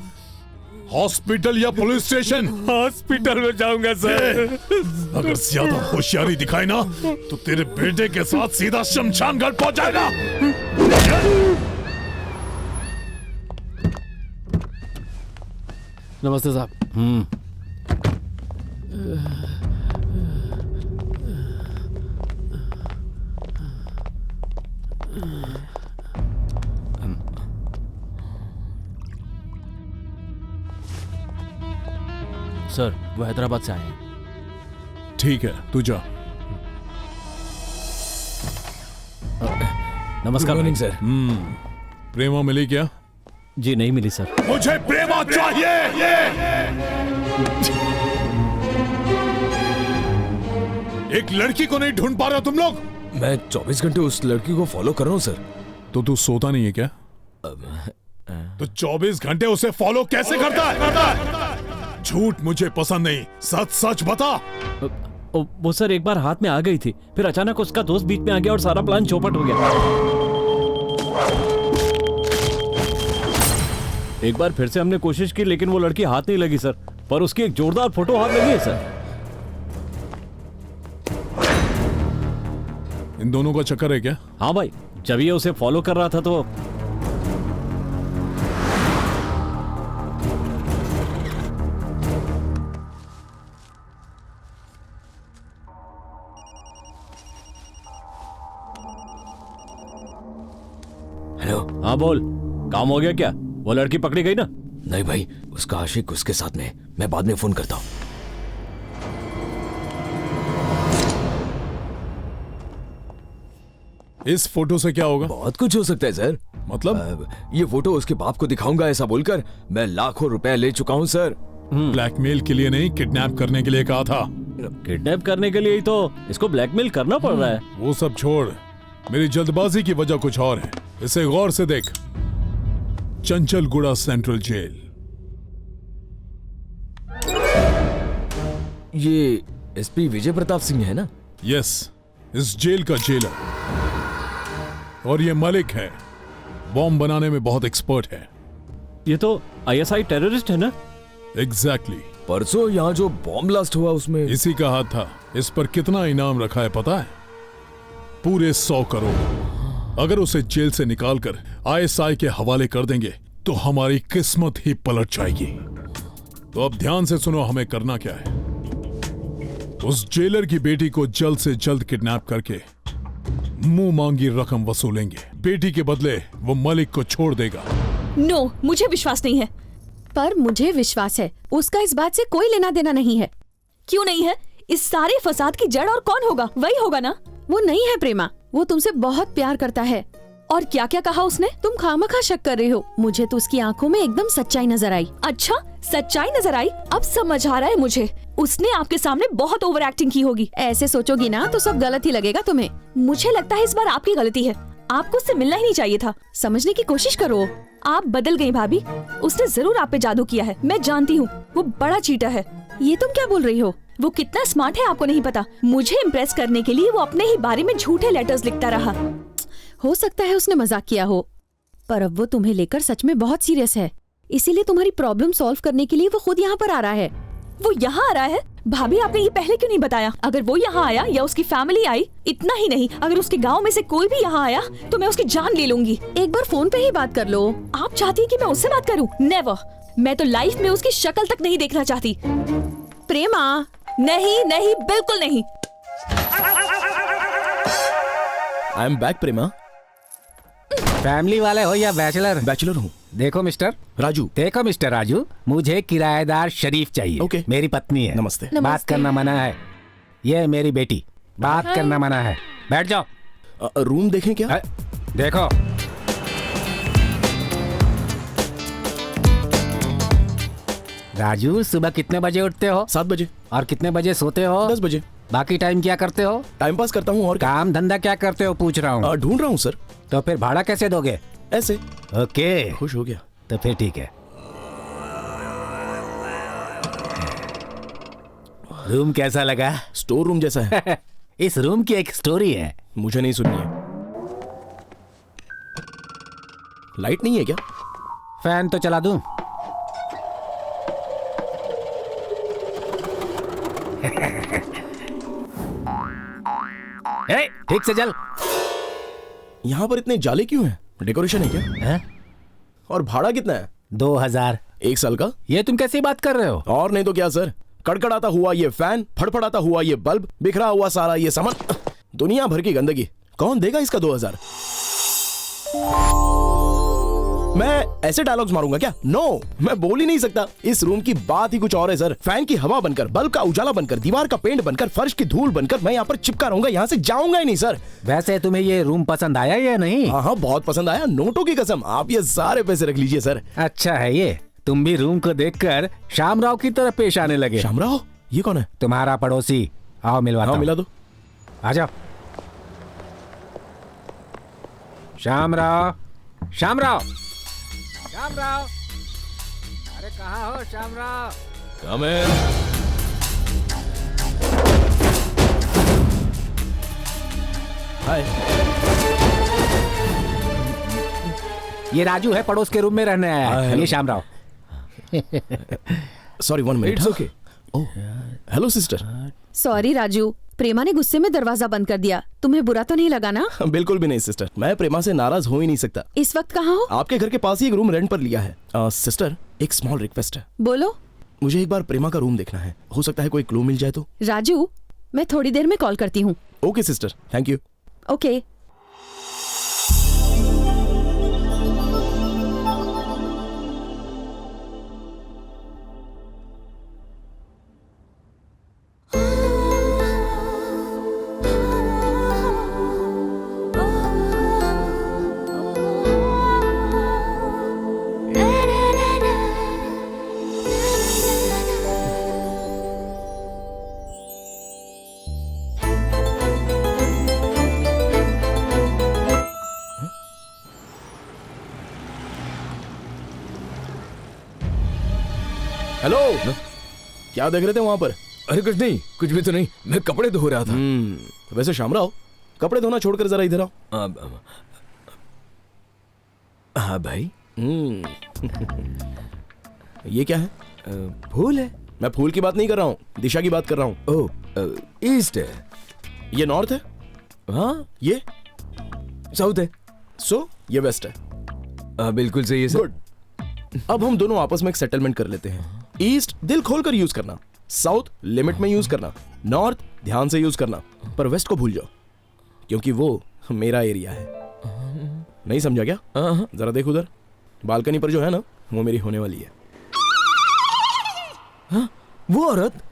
हॉस्पिटल या पुलिस स्टेशन? हॉस्पिटल में जाऊंगा सर। अगर ज्यादा होशियारी दिखाई ना तो तेरे बेटे के साथ सीधा शमशान घाट पहुंच जाएगा। नमस्ते साहब। सर वो हैदराबाद से आए हैं। ठीक है, तू जा। नमस्कार मॉर्निंग सर। प्रेमा मिली क्या? जी नहीं मिली सर। मुझे प्रेमा चाहिए। एक लड़की को नहीं ढूंढ पा रहे हो तुम लोग? मैं 24 घंटे उस लड़की को फॉलो कर रहा हूँ सर। तो तू सोता नहीं है क्या? तो 24 घंटे उसे फॉलो कैसे करता है? झूठ मुझे पसंद नहीं, सच सच बता। वो सर एक बार हाथ में आ गई थी, फिर अचानक उसका दोस्त बीच में आ गया और सारा प्लान चौपट हो गया। एक बार फिर से हमने कोशिश की लेकिन वो लड़की हाथ नहीं लगी सर, पर उसकी एक जोरदार फोटो हाथ लगी है सर। इन दोनों का चक्कर है क्या? हाँ भाई, जब ये उसे फॉलो कर रहा था तो हेलो। हाँ बोल, काम हो गया क्या? वो लड़की पकड़ी गई ना? नहीं भाई, उसका आशिक उसके साथ में। मैं बाद में फोन करता हूँ। इस फोटो से क्या होगा? बहुत कुछ हो सकता है सर। मतलब? ये फोटो उसके बाप को दिखाऊंगा ऐसा बोलकर मैं लाखों रुपए ले चुका हूँ सर। ब्लैकमेल के लिए नहीं, किडनैप करने के लिए कहा था। किडनैप करने के लिए ही तो इसको ब्लैकमेल करना पड़ रहा है। वो सब छोड़, मेरी जल्दबाजी की वजह कुछ और है। इसे गौर से देख। Chanchalguda central jail. ये एसपी विजय प्रताप सिंह है ना? यस, इस जेल का जेलर। और ये मलिक है, बॉम्ब बनाने में बहुत एक्सपर्ट है। ये तो आईएसआई टेररिस्ट है ना? एग्जैक्टली। परसों यहाँ जो बॉम्ब ब्लास्ट हुआ उसमें इसी का हाथ था। इस पर कितना इनाम रखा है पता है? पूरे 100 करोड़। अगर उसे जेल से निकालकर आईएसआई के हवाले कर देंगे तो हमारी किस्मत ही पलट जाएगी। तो अब ध्यान से सुनो, हमें करना क्या है। उस जेलर की बेटी को जल्द से जल्द किडनैप करके मुंह मांगी रकम वसूलेंगे। बेटी के बदले वो मलिक को छोड़ देगा। नो, मुझे विश्वास नहीं है। पर मुझे विश्वास है, उसका इस बात से कोई लेना देना नहीं है। क्यों नहीं है? इस सारे फसाद की जड़ और कौन होगा? वही होगा ना? वो नहीं है प्रेमा, वो तुमसे बहुत प्यार करता है। और क्या क्या कहा उसने? तुम खामखा शक कर रहे हो। मुझे तो उसकी आंखों में एकदम सच्चाई नजर आई। अच्छा, सच्चाई नजर आई? अब समझ आ रहा है मुझे। उसने आपके सामने बहुत ओवर एक्टिंग की होगी। ऐसे सोचोगी ना तो सब गलत ही लगेगा तुम्हें। मुझे लगता है इस बार आपकी गलती है। आपको उससे मिलना ही नहीं चाहिए था। समझने की कोशिश करो। आप बदल गई भाभी। उसने जरूर आप पे जादू किया है, मैं जानती हूँ। वो बड़ा चीटर है। ये तुम क्या बोल रही हो? वो कितना स्मार्ट है आपको नहीं पता। मुझे इम्प्रेस करने के लिए वो अपने ही बारे में झूठे लेटर्स लिखता रहा। हो सकता है उसने मजाक किया हो, पर अब वो तुम्हें लेकर सच में बहुत सीरियस है। इसीलिए तुम्हारी प्रॉब्लम सॉल्व करने के लिए वो खुद यहाँ पर आ रहा है। वो यहाँ आ रहा है? भाभी आपने ये पहले क्यों नहीं बताया? अगर वो यहाँ आया या उसकी फैमिली आई, इतना ही नहीं, अगर उसके गांव में से कोई भी यहाँ आया तो मैं उसकी जान ले लूंगी। एक बार फोन पे ही बात कर लो। आप चाहती है कि मैं उससे बात करूँ? नेवर। मैं तो लाइफ में उसकी शक्ल तक नहीं देखना चाहती। प्रेमा, नहीं नहीं, बिल्कुल नहीं। I am back Prema. Family वाले हो या बैचलर? बैचलर हूँ। देखो मिस्टर राजू। देखो मिस्टर राजू, मुझे किराएदार शरीफ चाहिए। ओके। मेरी पत्नी है। नमस्ते। बात करना मना है। ये मेरी बेटी, बात करना मना है। बैठ जाओ। रूम देखें क्या? देखो। राजू, सुबह कितने बजे उठते हो? 7 बजे। और कितने बजे सोते हो? 10 बजे। बाकी टाइम क्या करते हो? टाइम पास करता हूँ। और काम धंधा क्या करते हो पूछ रहा हूँ। ढूंढ रहा हूँ सर। तो फिर भाड़ा कैसे दोगे? ऐसे। ओके, खुश हो गया तो फिर ठीक है। रूम कैसा लगा? स्टोर रूम जैसा है। इस रूम की एक स्टोरी है। मुझे नहीं सुननी है। लाइट नहीं है क्या? फैन तो चला दूं? ठीक से चल। यहाँ पर इतने जाले क्यों हैं? डेकोरेशन है क्या? है? और भाड़ा कितना है? 2000 एक साल का। ये तुम कैसी बात कर रहे हो? और नहीं तो क्या सर, कड़कड़ाता हुआ ये फैन, फड़फड़ाता हुआ ये बल्ब, बिखरा हुआ सारा ये सामान, दुनिया भर की गंदगी, कौन देगा इसका 2000? मैं ऐसे डायलॉग्स मारूंगा क्या? नो, मैं बोल ही नहीं सकता। इस रूम की बात ही कुछ और है सर। फैन की हवा बनकर, बल्ब का उजाला बनकर, दीवार का पेंट बनकर, फर्श की धूल बनकर मैं यहाँ पर चिपका रहूंगा, यहाँ से जाऊंगा ही नहीं सर। वैसे तुम्हें ये रूम पसंद आया या नहीं? हाँ, बहुत पसंद आया, नोटों की कसम। आप ये सारे पैसे रख लीजिए सर। अच्छा है ये। तुम भी रूम को देखकर श्यामराव की तरफ पेश आने लगे। श्यामराव? ये कौन है? तुम्हारा पड़ोसी। आओ मिलवाता हूं। मिला दो। आ जाओ। श्यामराव, श्यामराव, श्यामराव, अरे कहाँ हो श्यामराव? Come in. हाय। ये राजू है, पड़ोस के रूम में रहने आया है। ये Shyamrao. Sorry, 1 minute. It's okay. Oh, hello sister. Sorry Raju, Prema ने गुस्से में दरवाजा बंद कर दिया। तुम्हें बुरा तो नहीं लगा ना? बिल्कुल भी नहीं सिस्टर, मैं प्रेमा से नाराज हो ही नहीं सकता। इस वक्त कहाँ हो? आपके घर के पास ही एक रूम रेंट पर लिया है। सिस्टर, एक स्मॉल रिक्वेस्ट है। बोलो। मुझे एक बार प्रेमा का रूम देखना है, हो सकता है कोई क्लू मिल जाए तो। राजू, मैं थोड़ी देर में कॉल करती हूँ। Okay sister, thank you. Okay. Hello, क्या देख रहे थे वहां पर? अरे कुछ नहीं, कुछ भी तो नहीं, मैं कपड़े धो रहा था। वैसे शामराव, कपड़े धोना छोड़कर जरा इधर आओ। हाँ भाई। ये क्या है? फूल है। मैं फूल की बात नहीं कर रहा हूँ, दिशा की बात कर रहा हूँ। ओह, ईस्ट है। ये नॉर्थ है। हाँ, ये साउथ है। सो ये वेस्ट है। बिल्कुल सही है सर। गुड। अब हम दोनों आपस में एक सेटलमेंट कर लेते हैं। ईस्ट दिल खोलकर यूज करना, साउथ लिमिट में यूज करना, नॉर्थ ध्यान से यूज करना, पर वेस्ट को भूल जाओ क्योंकि वो मेरा एरिया है। नहीं समझा क्या? जरा देख उधर, बालकनी पर जो है ना, वो मेरी होने वाली है। हाँ, वो औरत?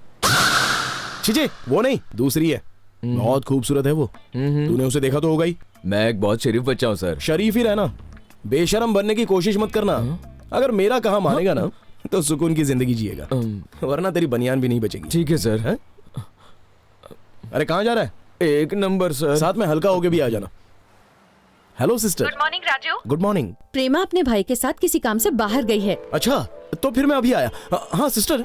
छीजे, वो नहीं, दूसरी है। बहुत खूबसूरत है वो। तूने उसे देखा तो होगा ही। मैं एक बहुत शरीफ बच्चा हूँ सर। शरीफ ही रहना, बेशरम बनने की कोशिश मत करना। अगर मेरा कहा मानेगा ना तो सुकून की जिंदगी जिएगा, वरना तेरी बनियान भी नहीं बचेगी। ठीक है सर। है? अरे कहाँ जा रहा है? 1 नंबर सर। साथ में हल्का होके भी आ जाना। Hello sister. Good morning Raju. Good morning. Prema अपने भाई के साथ किसी काम से बाहर गई है। अच्छा, तो फिर मैं अभी आया। हाँ सिस्टर,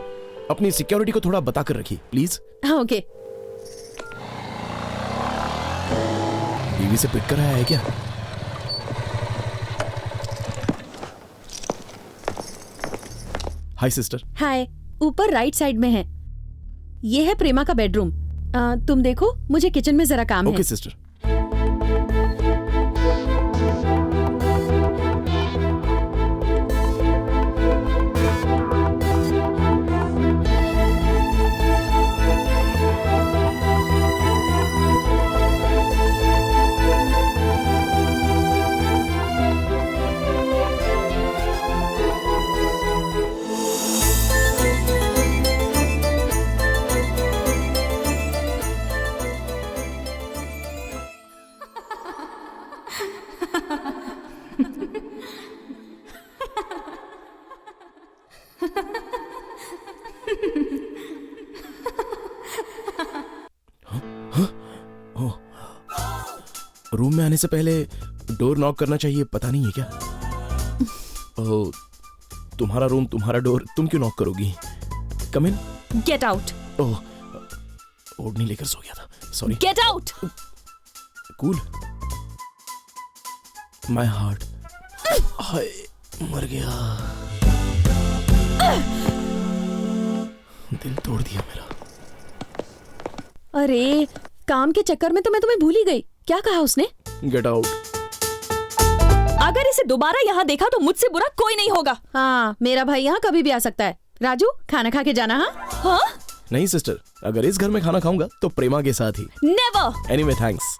अपनी सिक्योरिटी को थोड़ा बता कर रखिए प्लीज। हाँ ओके। बीवी से पिक कर आया है क्या? हाय सिस्टर। हाय, ऊपर राइट साइड में है। ये है प्रेमा का बेडरूम। तुम देखो, मुझे किचन में जरा काम है। Okay sister. रूम में आने से पहले डोर नॉक करना चाहिए, पता नहीं है क्या? ओह, तुम्हारा रूम, तुम्हारा डोर, तुम क्यों नॉक करोगी? कम इन। Get out. ओह, ओढ़नी लेकर सो गया था, sorry. Get out. Cool. My heart. हाय, मर गया। दिल तोड़ दिया मेरा। अरे काम के चक्कर में तो मैं तुम्हें भूल ही गई। क्या कहा उसने? Get out. अगर इसे दोबारा यहाँ देखा तो मुझसे बुरा कोई नहीं होगा। हाँ, मेरा भाई यहाँ कभी भी आ सकता है। राजू, खाना खा के जाना। हाँ? नहीं सिस्टर, अगर इस घर में खाना खाऊंगा तो प्रेमा के साथ ही। Never. Anyway thanks.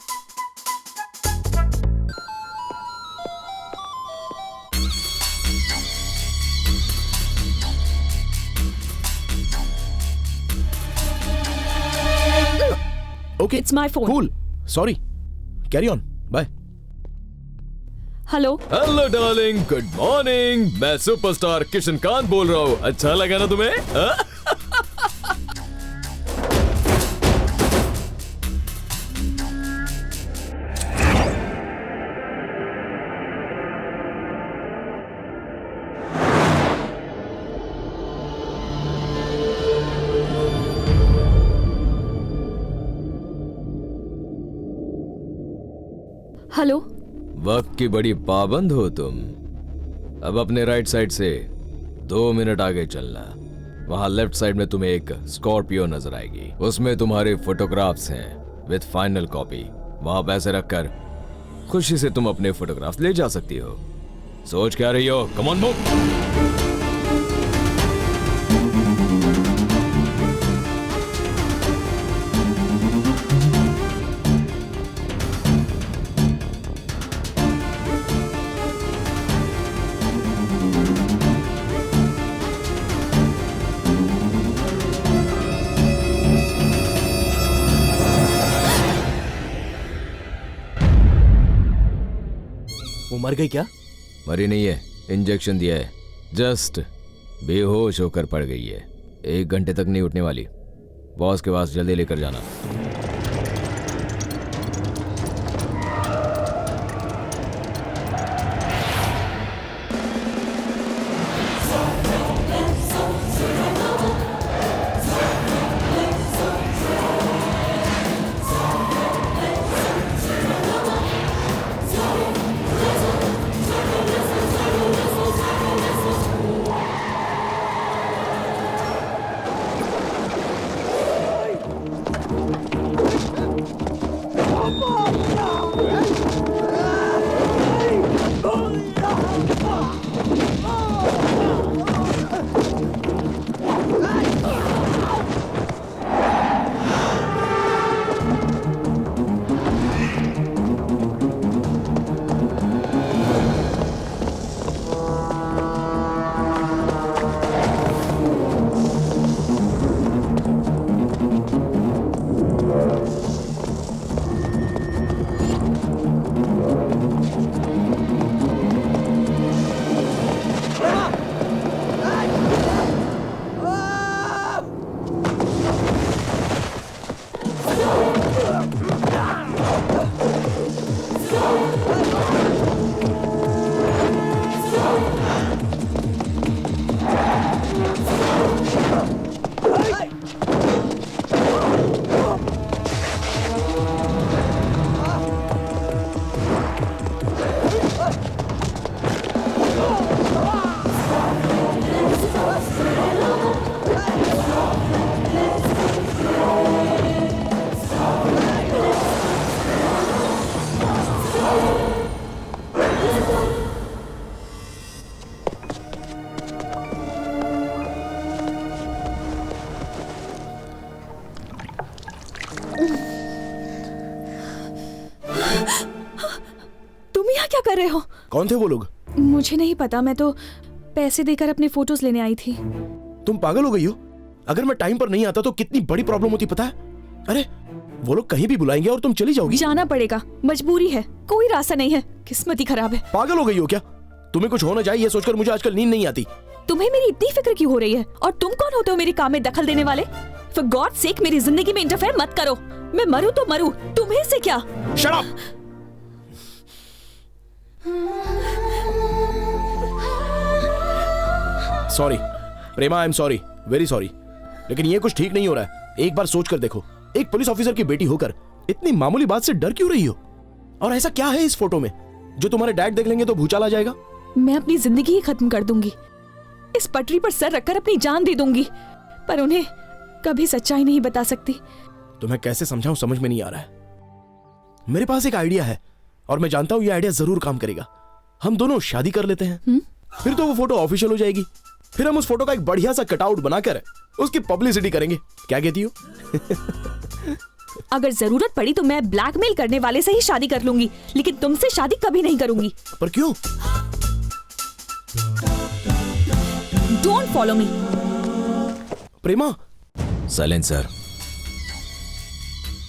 Okay, it's my phone. Cool. Sorry. Carry on. Bye. Hello hello darling, good morning. मैं सुपरस्टार किशन कांत बोल रहा हूँ। अच्छा लगा ना तुम्हें? हेलो। वक्त की बड़ी पाबंद हो तुम। अब अपने राइट साइड से 2 मिनट आगे चलना। वहां लेफ्ट साइड में तुम्हें एक स्कॉर्पियो नजर आएगी। उसमें तुम्हारे फोटोग्राफ्स हैं विद फाइनल कॉपी। वहां पैसे रखकर खुशी से तुम अपने फोटोग्राफ्स ले जा सकती हो। सोच क्या रही हो? Come on move. वो मर गई क्या? मरी नहीं है, इंजेक्शन दिया है। जस्ट बेहोश होकर पड़ गई है। 1 घंटे तक नहीं उठने वाली। बॉस के पास जल्दी लेकर जाना। तुम यहाँ क्या कर रहे हो? कौन थे वो लोग? मुझे नहीं पता, मैं तो पैसे देकर अपने फोटोज लेने आई थी। तुम पागल हो गई हो? अगर मैं टाइम पर नहीं आता तो कितनी बड़ी प्रॉब्लम होती पता है? अरे वो लोग कहीं भी बुलाएंगे और तुम चली जाओगी। जाना पड़ेगा, मजबूरी है, कोई रास्ता नहीं है। किस्मत ही खराब है। पागल हो गई हो क्या? तुम्हें कुछ होना चाहिए, ये सोचकर मुझे आजकल नींद नहीं आती। तुम्हें मेरी इतनी फिक्र क्यों हो रही है? और तुम कौन होते हो मेरे काम में दखल देने वाले? फॉर गॉड सेक मेरी जिंदगी में इंटरफेयर मत करो। मैं मरूं तो मरूं, तुम्हें से क्या? Shut up. Sorry Prema, I am sorry, very sorry, लेकिन ये कुछ ठीक नहीं हो रहा है। एक बार सोच कर देखो, एक पुलिस ऑफिसर की बेटी होकर इतनी मामूली बात से डर क्यों रही हो? और ऐसा क्या है इस फोटो में जो तुम्हारे डैड देख लेंगे तो भूचाल आ जाएगा? मैं अपनी जिंदगी ही खत्म कर दूंगी, इस पटरी पर सर रखकर अपनी जान दे दूंगी, पर उन्हें कभी सच्चाई नहीं बता सकती। तुम्हें कैसे समझाऊं समझ में नहीं आ रहा है। मेरे पास एक आइडिया है और मैं जानता हूं ये आइडिया जरूर काम करेगा। हम दोनों शादी कर लेते हैं, फिर तो वो फोटो ऑफिशियल हो जाएगी। फिर हम उस फोटो का एक बढ़िया सा कटआउट बनाकर उसकी पब्लिसिटी करेंगे। क्या कहती हो? अगर जरूरत पड़ी तो मैं ब्लैकमेल करने वाले से ही शादी कर लूंगी, लेकिन तुमसे शादी कभी नहीं करूंगी। पर क्यों? Don't follow me. Prema. Silencer.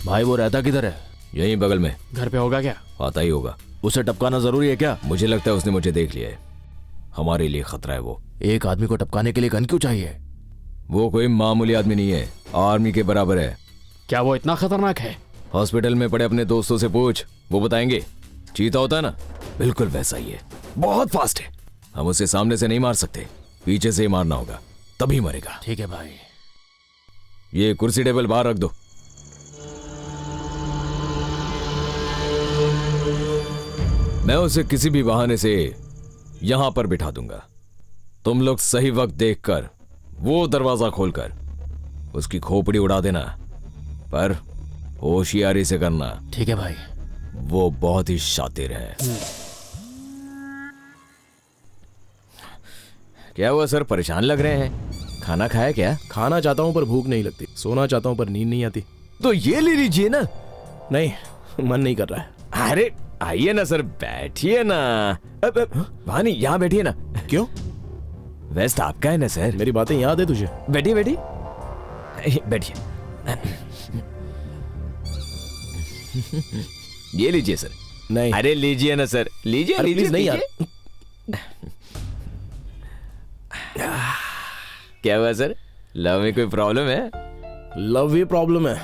भाई वो रहता किधर है? यहीं बगल में। घर पे होगा क्या? आता ही होगा। उसे टपकाना जरूरी है क्या? मुझे लगता है उसने मुझे देख लिया है। हमारे लिए खतरा है वो। एक आदमी को टपकाने के लिए गन क्यों चाहिए? वो कोई मामूली आदमी नहीं है, आर्मी के बराबर है। क्या वो इतना खतरनाक है? हॉस्पिटल में पड़े अपने दोस्तों से पूछ, वो बताएंगे। चीता होता है ना, बिल्कुल वैसा ही है। बहुत फास्ट है। हम उसे सामने से नहीं मार सकते, पीछे से ही मारना होगा, तभी मरेगा। ठीक है भाई। ये कुर्सी टेबल बाहर रख दो। मैं उसे किसी भी बहाने से यहां पर बिठा दूंगा। तुम लोग सही वक्त देखकर वो दरवाजा खोलकर उसकी खोपड़ी उड़ा देना, पर होशियारी से करना। ठीक है भाई। वो बहुत ही शातिर है। क्या हुआ सर, परेशान लग रहे हैं? खाना खाया क्या? खाना चाहता हूं पर भूख नहीं लगती, सोना चाहता हूं पर नींद नहीं आती। तो ये ले लीजिए ना। नहीं, मन नहीं कर रहा है। अरे आइए ना सर, बैठिए ना। भानी यहाँ बैठिए ना। क्यों? वेस्ट आपका है ना सर। मेरी बातें याद है तुझे? बैठिए बैठिए बैठिए। ये लीजिए सर। नहीं। अरे लीजिए ना सर, लीजिए लीजिए। नहीं यार। क्या हुआ सर, लव में कोई प्रॉब्लम है? लव ही प्रॉब्लम है।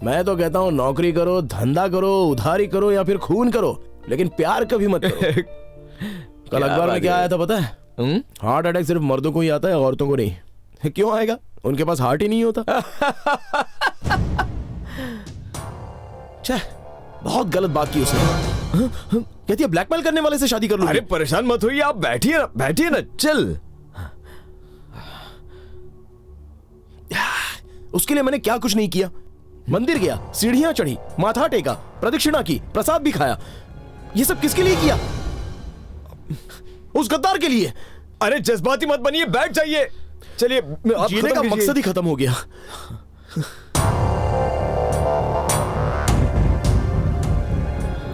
मैं तो कहता हूँ नौकरी करो, धंधा करो, उधारी करो या फिर खून करो, लेकिन प्यार कभी मत करो। कल अखबार में क्या आया था पता है? हार्ट अटैक सिर्फ मर्दों को ही आता है, औरतों को नहीं। क्यों आएगा? उनके पास हार्ट ही नहीं होता। बहुत गलत बात की उसने। कहती है ब्लैकमेल करने वाले से शादी कर लूंगी। अरे परेशान मत होइए, आप बैठिए ना, बैठिए ना। चल, उसके लिए मैंने क्या कुछ नहीं किया। मंदिर गया, सीढ़ियां चढ़ी, माथा टेका, प्रदक्षिणा की, प्रसाद भी खाया। ये सब किसके लिए किया? उस गद्दार के लिए। अरे जज्बाती मत बनिए, बैठ जाइए। चलिए, जीने का मकसद ही खत्म हो गया।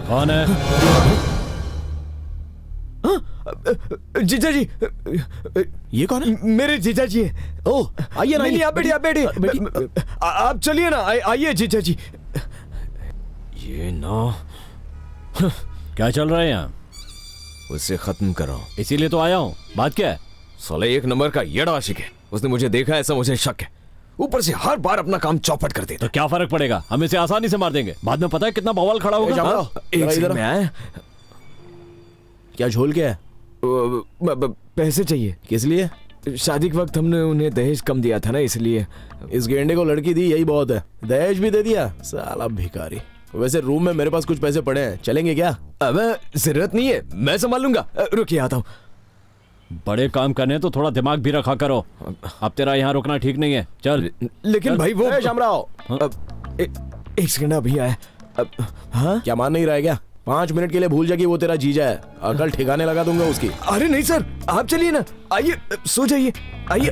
कौन है? जीजा जी। ये कौन है? मेरे जीजा जी है। ओह, आइए ना। आप बैठिए, आप बैठिए। आप चलिए ना, आइए जीजा जी। ये ना क्या चल रहा है यहाँ? उससे खत्म करो, इसीलिए तो आया हूँ। बात क्या है? साले एक नंबर का येड़ा आशिक है। उसने मुझे देखा, ऐसा मुझे शक है। ऊपर से हर बार अपना काम चौपट कर देता। तो क्या फर्क पड़ेगा, हम इसे आसानी से मार देंगे। बाद में पता है कितना बवाल खड़ा होगा। एक सेकंड में आए। क्या झोल क्या है? पैसे चाहिए। किस लिए? शादी के वक्त हमने उन्हें दहेज कम दिया था ना, इसलिए। इस गेंडे को लड़की दी, यही बहुत है। दहेज भी दे दिया, साला भिखारी। वैसे रूम में मेरे पास कुछ पैसे पड़े हैं, चलेंगे क्या? अबे जरूरत नहीं है, मैं संभाल लूंगा। रुकिए, आता हूँ। बड़े काम करने तो थोड़ा दिमाग भी रखा करो। अब तेरा यहाँ रुकना ठीक नहीं है, चल। लेकिन चल। भाई वो शामराव, एक सेकंड अभी आया। हाँ क्या मान नहीं रहा है क्या? 5 मिनट के लिए भूल जा कि वो तेरा जीजा है। अकल ठिकाने लगा दूंगा उसकी। अरे नहीं सर, आप चलिए ना, आइए, सो जाइए, आइए।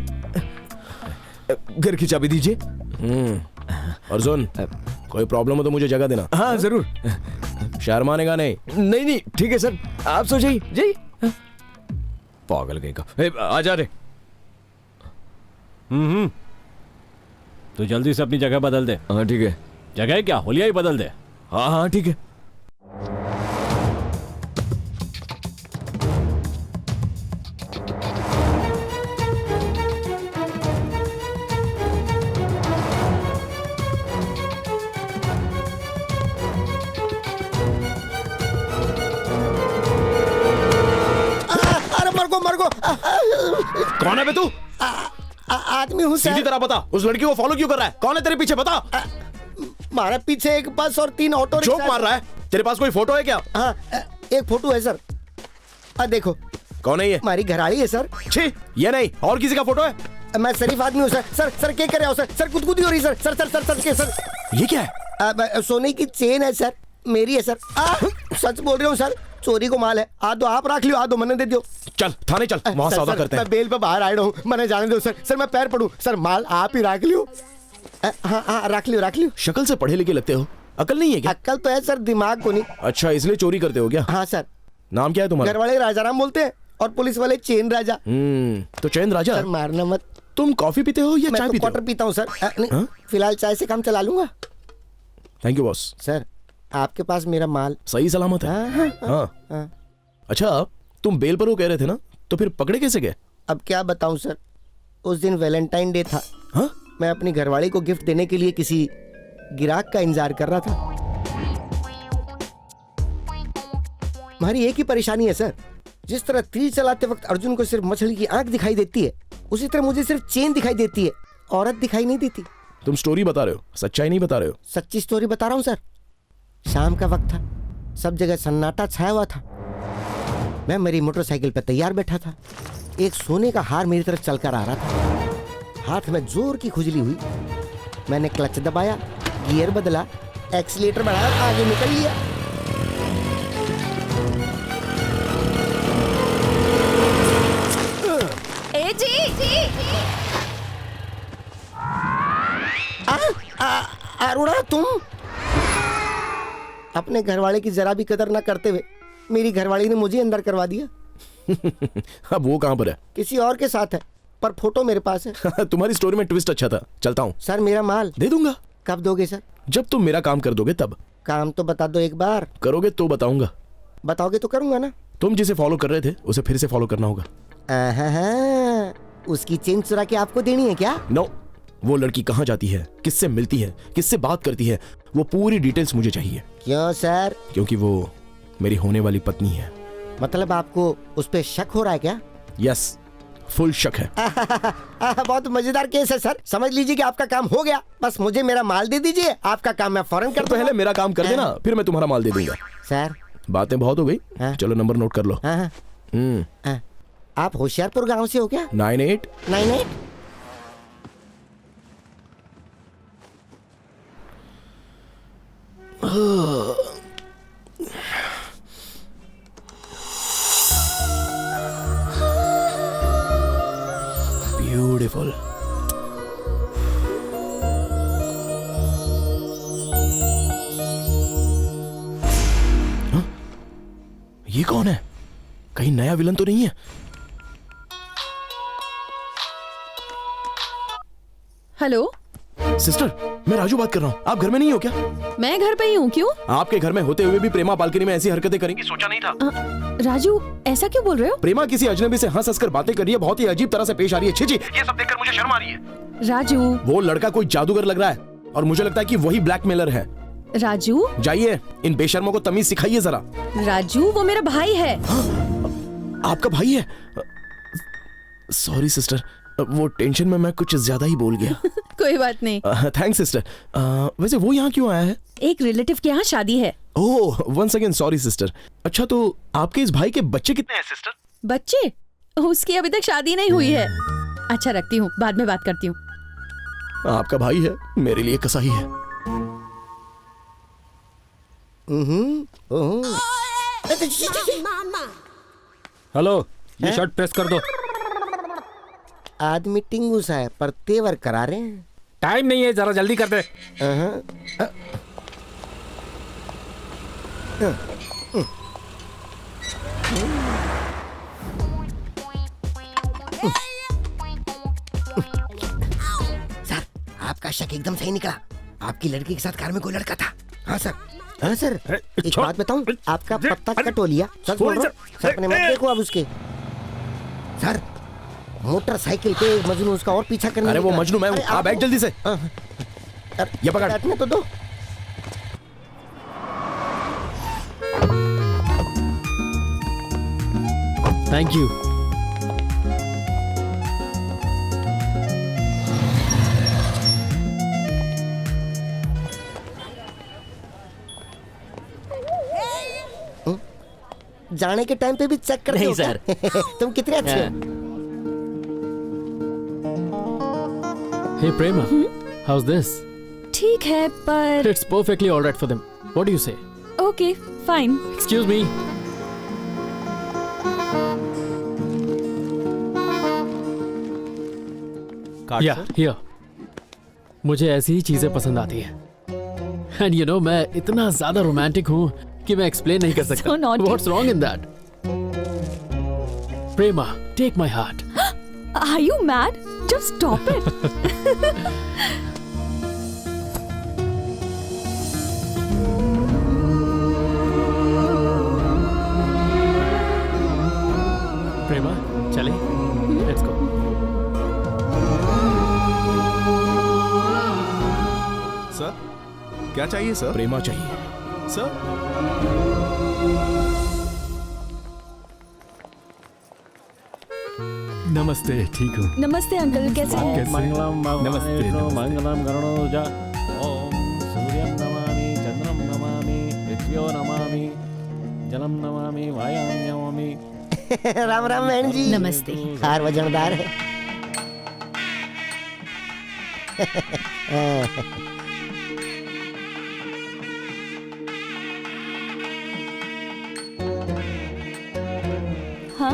घर की चाबी दीजिए। और सुन, कोई प्रॉब्लम हो तो मुझे जगह देना। हाँ जरूर। शर्माने का नहीं। नहीं ठीक है सर, आप सो जाइए। जाइए। पागल कहीं का। आ जा रे। तो जल्दी से अपनी जगह बदल दे। हाँ ठीक है। जगह क्या, होलिया ही बदल दे। हाँ हाँ ठीक है। कौन है बे तू? आदमी हूँ सर। सीधी तरह बता, उस लड़की को फॉलो क्यों कर रहा है? कौन है तेरे पीछे, बता। हमारे पीछे एक बस और 3 ऑटो रिक्शा। जोक मार रहा है? तेरे पास कोई फोटो है क्या? हाँ, एक फोटो है सर। देखो, कौन है ये? हमारी घरवाली है सर। छी, ये नहीं, और किसी का फोटो है? मैं शरीफ आदमी हूँ सर। सर सर क्या कर रहे हो सर? सर गुदगुदी हो रही sir. Sir sir sir sir के सर ये क्या है? सोने की चेन है सर, मेरी है सर। सच बोल रहा हूँ सर, चोरी को माल है। आ दो आप रख लियो, आ दो मैंने दे दियो। चल थाने चल, वहाँ सौदा करते हैं। मैं बेल पे बाहर आया हूँ, मैंने जाने दो सर। सर मैं पैर पड़ूं सर, माल आप ही रख लियो। हाँ हाँ रख लियो रख लियो। शक्ल से पढ़े लिखे लगते हो, अकल नहीं है क्या? अकल तो है सर, दिमाग को नहीं। अच्छा इसलिए चोरी करते हो क्या? हाँ सर। नाम क्या है तुम्हारा? घर वाले राजाराम बोलते हैं और पुलिस वाले चैन राजा। तो चैन राजा? सर मारना मत। तुम कॉफी पीते हो या चाय पीते हो? क्वार्टर पीता हूँ सर। फिलहाल चाय से काम चला लूंगा। Thank you boss. सर आपके पास मेरा माल सही सलामत है? हाँ। अच्छा तुम बेल पर वो कह रहे थे ना, तो फिर पकड़े कैसे गए? अब क्या बताऊं सर, उस दिन वैलेंटाइन डे था। मैं अपनी घरवाली को गिफ्ट देने के लिए किसी गिराक का इंतजार कर रहा था। हमारी एक ही परेशानी है सर, जिस तरह तीर चलाते वक्त अर्जुन को सिर्फ मछली की आंख दिखाई देती है, उसी तरह मुझे सिर्फ चेन दिखाई देती है, औरत दिखाई नहीं देती। तुम स्टोरी बता रहे हो, सच्चाई नहीं बता रहे हो? सच्ची स्टोरी बता रहा हूँ सर। शाम का वक्त था, सब जगह सन्नाटा छाया हुआ था। मैं मेरी मोटरसाइकिल पर तैयार बैठा था। एक सोने का हार मेरी तरफ चलकर आ रहा था। हाथ में जोर की खुजली हुई। मैंने क्लच दबाया, गियर बदला, एक्सीलेटर बढ़ाया, आगे निकल लिया। अरुणा तुम अपने घरवाले की जरा भी कदर ना करते हुए मेरी घरवाली ने मुझे अंदर करवा दिया। अब वो कहाँ पर है? किसी और के साथ है, पर फोटो मेरे पास है। तुम्हारी स्टोरी में ट्विस्ट अच्छा था, चलता हूँ। सर मेरा माल दे दूंगा। कब दोगे सर? जब तुम मेरा काम कर दोगे तब। काम तो बता दो एक बार। करोगे तो बताऊंगा। बताओगे तो करूंगा ना। तुम जिसे फॉलो कर रहे थे उसे फिर से फॉलो करना होगा। उसकी चेन चुरा के आपको देनी है क्या? नो, वो लड़की कहाँ जाती है, किससे मिलती है, किससे बात करती है, वो पूरी डिटेल्स मुझे चाहिए। क्यों सर? क्योंकि वो मेरी होने वाली पत्नी है। मतलब आपको उस पे शक हो रहा है क्या? यस, फुल शक है। बहुत मजेदार केस है सर। समझ लीजिए कि आपका काम हो गया। बस मुझे मेरा माल दे दीजिए, आपका काम मैं फौरन कर दूंगा। पहले मेरा काम कर देना, फिर मैं तुम्हारा माल दे दूंगा। सर बातें बहुत हो गई, चलो नंबर नोट कर लो। आप होशियारपुर गांव से हो क्या? 98 ब्यूटीफुल। ये कौन है? कहीं नया विलन तो नहीं है? हेलो सिस्टर, मैं राजू बात कर रहा हूँ। आप घर में नहीं हो क्या? मैं घर पे ही हूँ। क्यों? आपके घर में होते हुए भी प्रेमा बालकनी में ऐसी हरकतें करेंगी सोचा नहीं था। राजू ऐसा क्यों बोल रहे हो? प्रेमा किसी अजनबी से हंस हंसकर बातें कर रही है, बहुत ही अजीब तरह से पेश आ रही है। छी छी, ये सब देखकर मुझे शर्म आ रही है। राजू वो लड़का कोई जादूगर लग रहा है और मुझे लगता है कि वही ब्लैकमेलर है। राजू जाइए, इन बेशर्मों को तमीज सिखाइए जरा। राजू वो मेरा भाई है। आपका भाई है? सॉरी सिस्टर, वो टेंशन में मैं कुछ ज्यादा ही बोल गया। कोई बात नहीं। Thanks sister. वैसे वो यहाँ क्यों आया है? एक रिलेटिव के यहाँ शादी है। ओह वंस अगेन सॉरी सिस्टर। अच्छा तो आपके इस भाई के बच्चे कितने हैं सिस्टर? बच्चे? उसकी अभी तक शादी नहीं हुई है। अच्छा रखती हूँ, बाद में बात करती हूँ। आपका भाई है, मेरे लिए कसाई है। हेलो, ये शर्ट प्रेस कर दो। आदमी टिंगूसा है पर तेवर करा रहे हैं। टाइम नहीं है, जरा जल्दी कर दे। सर आपका शक एकदम सही निकला। आपकी लड़की के साथ कार में कोई लड़का था। हाँ सर। हाँ सर, एक बात बताऊं, आपका पत्ता कटोलिया सच बोल रहा हूं। सर अपने मत देखो अब उसके। सर मोटरसाइकिल पे मजनू उसका और पीछा करने। अरे वो मजनू मैं हूँ, आप बैठ जल्दी से। ये पकड़। बैठने तो दो। Thank you. जाने के टाइम पे भी चेक करते नहीं हो क्या? तुम कितने अच्छे हो। Hey Prema, how's this? ठीक है पर It's perfectly all right for them. What do you say? Okay fine. Excuse me. Yeah, here. मुझे ऐसी ही चीजें पसंद आती हैं। And you know, मैं इतना ज्यादा रोमांटिक हूँ कि मैं एक्सप्लेन नहीं कर सकता। So naughty. What's wrong in that? Prema, take my heart. Are you mad? Just stop it. प्रेमा चले लेट्स गो। सर क्या चाहिए सर? प्रेमा चाहिए सर। नमस्ते, ठीक हूँ। नमस्ते अंकल, कैसे हैं? मंगलम नमस्ते, मंगलम गरुणोजा ओम सूर्यं नमामि चंद्रं नमामि पृथ्व्यो नमामि जलम नमामि वायुं नमामि। राम राम बहन जी। नमस्ते। हार वजनदार है। हाँ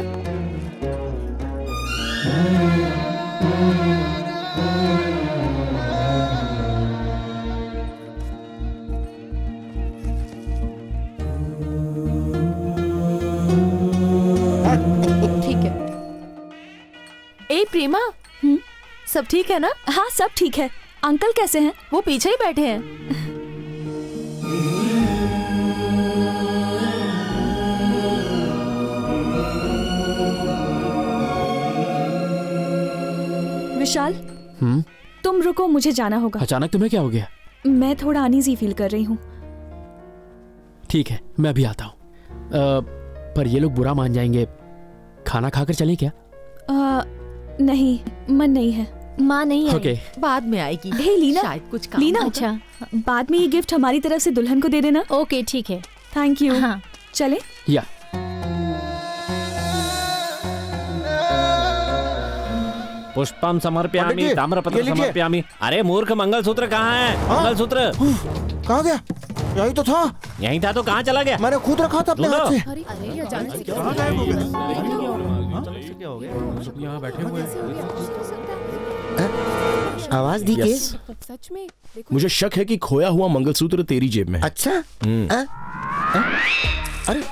ठीक है। ए प्रेमा, सब ठीक है ना? हाँ सब ठीक है। अंकल कैसे हैं? वो पीछे ही बैठे हैं। विशाल तुम रुको, मुझे जाना होगा। अचानक तुम्हें क्या हो गया? मैं थोड़ा अनईजी फील कर रही हूँ। ठीक है, मैं भी आता हूँ। पर ये लोग बुरा मान जाएंगे। खाना खाकर चलें क्या? नहीं, मन नहीं है। माँ नहीं आई। Okay. बाद में आएगी। हे लीना, शायद कुछ काम लीना, होगा। बाद में ये गिफ्ट हमारी तरफ से दुल्हन को दे देना। ओके ठीक है। Thank you. हाँ। चले। या पुष्पम समर्पयामि पंडित जी, ताम्रपत्र ये लीजिए। समर्पयामि। अरे मूर्ख, मंगलसूत्र कहाँ है? मंगलसूत्र कहाँ गया? यही तो था। यहीं था तो कहाँ चला गया? मैंने खुद रखा था अपने लो, लो। हाथ से। यहाँ बैठे हुए आवाज दी के? सच में मुझे शक है कि खोया हुआ मंगलसूत्र तेरी जेब में है। अच्छा। अरे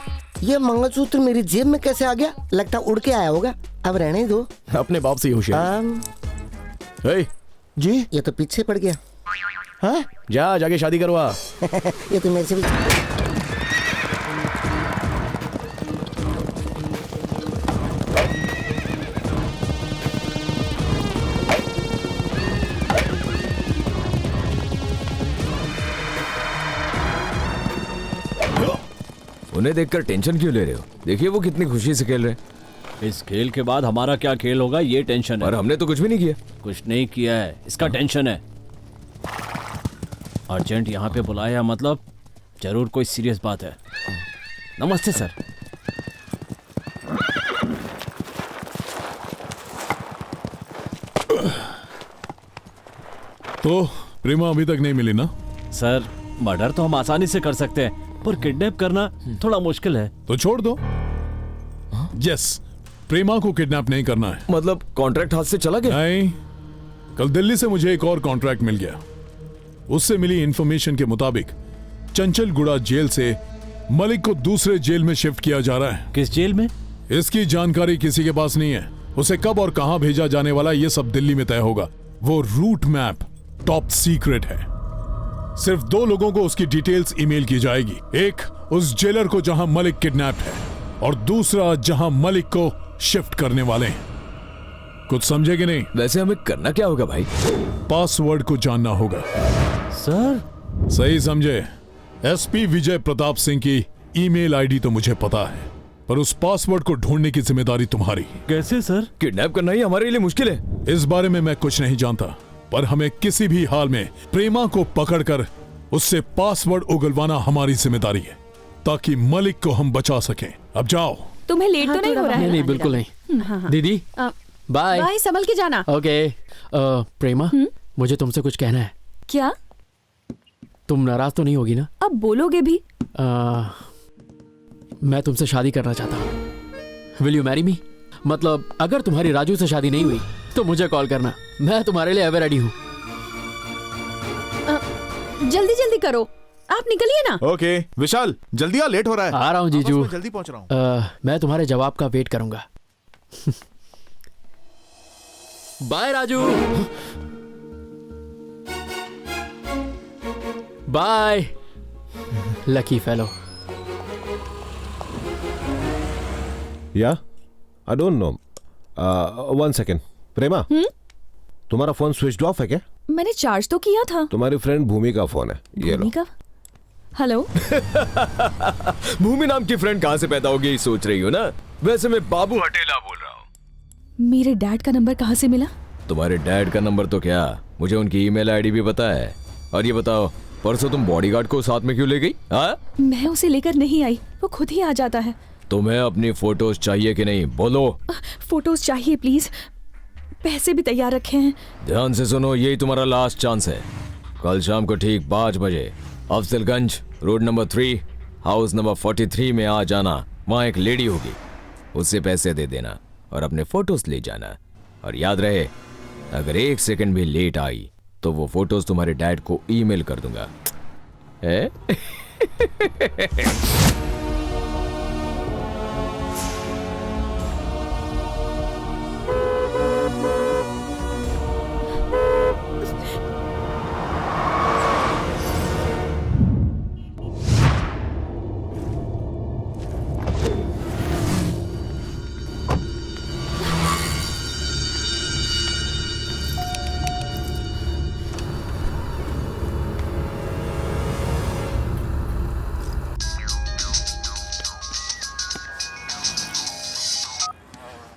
ये मंगलसूत्र मेरी जेब में कैसे आ गया? लगता उड़ के आया होगा। अब रहने दो। अपने बाप से ही होशियार। हे, जी ये तो पीछे पड़ गया। हाँ? जाके शादी करवा। ये तो मेरे से भी। उन्हें देखकर टेंशन क्यों ले रहे हो? देखिए वो कितनी खुशी से खेल रहे हैं। इस खेल के बाद हमारा क्या खेल होगा, ये टेंशन है। और हमने तो कुछ भी नहीं किया। कुछ नहीं किया है, इसका टेंशन है। अर्जेंट यहाँ पे बुलाया, मतलब जरूर कोई सीरियस बात है। नमस्ते सर। तो प्रेमा अभी तक नहीं मिली ना? सर मर्डर तो हम आसानी से कर सकते हैं, पर किडनैप करना थोड़ा मुश्किल है। तो छोड़ दो। यस, प्रेमा को किडनैप नहीं करना है। मतलब कॉन्ट्रैक्ट हाथ से चला गया? नहीं, कल दिल्ली से मुझे एक और कॉन्ट्रैक्ट मिल गया। उससे मिली इंफॉर्मेशन के मुताबिक चंचलगुड़ा जेल से मलिक को दूसरे जेल में शिफ्ट किया जा रहा है। किस जेल में? इसकी जानकारी किसी के पास नहीं है। उसे कब और कहां भेजा जाने वाला ये सब दिल्ली में तय होगा। वो रूट मैप टॉप सीक्रेट है। सिर्फ 2 लोगों को उसकी डिटेल्स ईमेल की जाएगी। एक उस जेलर को जहां मलिक किडनैप है, और दूसरा जहां मलिक को शिफ्ट करने वाले हैं। कुछ समझे कि नहीं? वैसे हमें करना क्या होगा भाई? पासवर्ड को जानना होगा। सर सही समझे। एसपी विजय प्रताप सिंह की ईमेल आईडी तो मुझे पता है, पर उस पासवर्ड को ढूंढने की जिम्मेदारी तुम्हारी। कैसे सर? किडनैप करना ही हमारे लिए मुश्किल है। इस बारे में मैं कुछ नहीं जानता, पर हमें किसी भी हाल में प्रेमा को पकड़कर उससे पासवर्ड उगलवाना हमारी जिम्मेदारी है। ताकि मलिक को हम बचा सकें। अब जाओ। तुम्हें लेट तो नहीं हो रहा है? नहीं बिल्कुल नहीं। दीदी बाय। बाय, संभल के जाना। ओके प्रेमा, मुझे तुमसे कुछ कहना है। क्या? तुम नाराज तो नहीं होगी ना? अब बोलोगे भी। मैं तुमसे शादी करना चाहता हूँ। Will you marry me? मतलब अगर तुम्हारी राजू से शादी नहीं हुई तो मुझे कॉल करना, मैं तुम्हारे लिए एवर रेडी हूँ। जल्दी जल्दी करो, आप निकलिए ना। ओके विशाल, जल्दी आ, लेट हो रहा है। आ रहा हूँ जीजू, जल्दी पहुंच रहा हूँ। मैं तुम्हारे जवाब का वेट करूंगा। Bye Raju. Bye lucky fellow. Yeah I don't know, 1 second. Prema, तुम्हारा फोन स्विच ऑफ है क्या? मैंने चार्ज तो किया था। तुम्हारी फ्रेंड भूमि का फोन है, ये लो। भूमि का? हेलो। भूमि नाम की फ्रेंड कहाँ से पैदा होगी सोच रही हो ना? वैसे मैं बाबू हटेला बोल रहा हूँ। मेरे डैड का नंबर कहाँ से मिला? तुम्हारे डैड का नंबर तो क्या, मुझे उनकी ईमेल आईडी भी पता है। और ये बताओ, परसों तुम बॉडीगार्ड को साथ में क्यों ले गई? मैं उसे लेकर नहीं आई, वो खुद ही आ जाता है। तुम्हें अपनी फोटोज चाहिए कि नहीं, बोलो। फोटोज चाहिए प्लीज, पैसे भी तैयार रखे हैं। ध्यान से सुनो, यही तुम्हारा लास्ट चांस है। कल शाम को ठीक 5 बजे Afzalgunj road number 3 house number 43 में आ जाना। वहाँ एक लेडी होगी, उससे पैसे दे देना और अपने फोटोज ले जाना। और याद रहे, अगर 1 सेकंड भी लेट आई तो वो फोटोज तुम्हारे डैड को ईमेल कर दूंगा।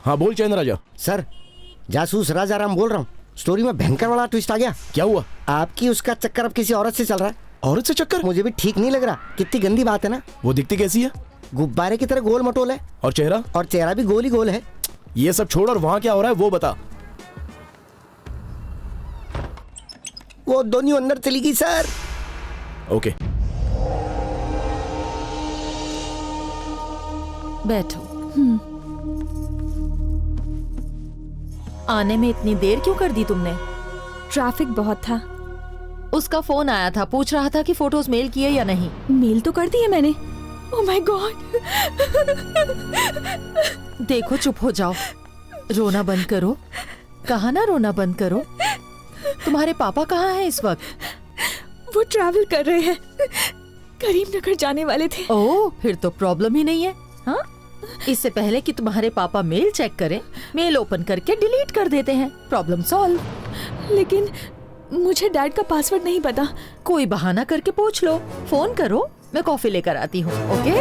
हाँ बोल चैन राजा। सर, जासूस राजा राम बोल रहा हूँ। स्टोरी में भयंकर वाला ट्विस्ट आ गया। क्या हुआ? आपकी उसका चक्कर अब किसी औरत से चल रहा है। औरत से चक्कर? मुझे भी ठीक नहीं लग रहा। कितनी गंदी बात है ना। वो दिखती कैसी है? गुब्बारे की तरह गोल मटोल है। और चेहरा? और चेहरा भी गोल ही गोल है। ये सब छोड़ और वहाँ क्या हो रहा है वो बता। वो दोनों अंदर चली गई सर। ओके बैठो। आने में इतनी देर क्यों कर दी तुमने? ट्रैफिक बहुत था। उसका फोन आया था, पूछ रहा था कि फोटोज मेल किए या नहीं। मेल तो कर दिए मैंने। Oh my God. देखो चुप हो जाओ, रोना बंद करो। कहा ना रोना बंद करो। तुम्हारे पापा कहाँ हैं इस वक्त? वो ट्रैवल कर रहे हैं, करीमनगर जाने वाले थे। ओह, फिर तो प्रॉब्लम ही नहीं है। हाँ, इससे पहले कि तुम्हारे पापा मेल चेक करें, मेल ओपन करके डिलीट कर देते हैं। Problem solve. लेकिन मुझे डैड का पासवर्ड नहीं पता। कोई बहाना करके पूछ लो। फोन करो, मैं कॉफी लेकर आती हूँ। ओके?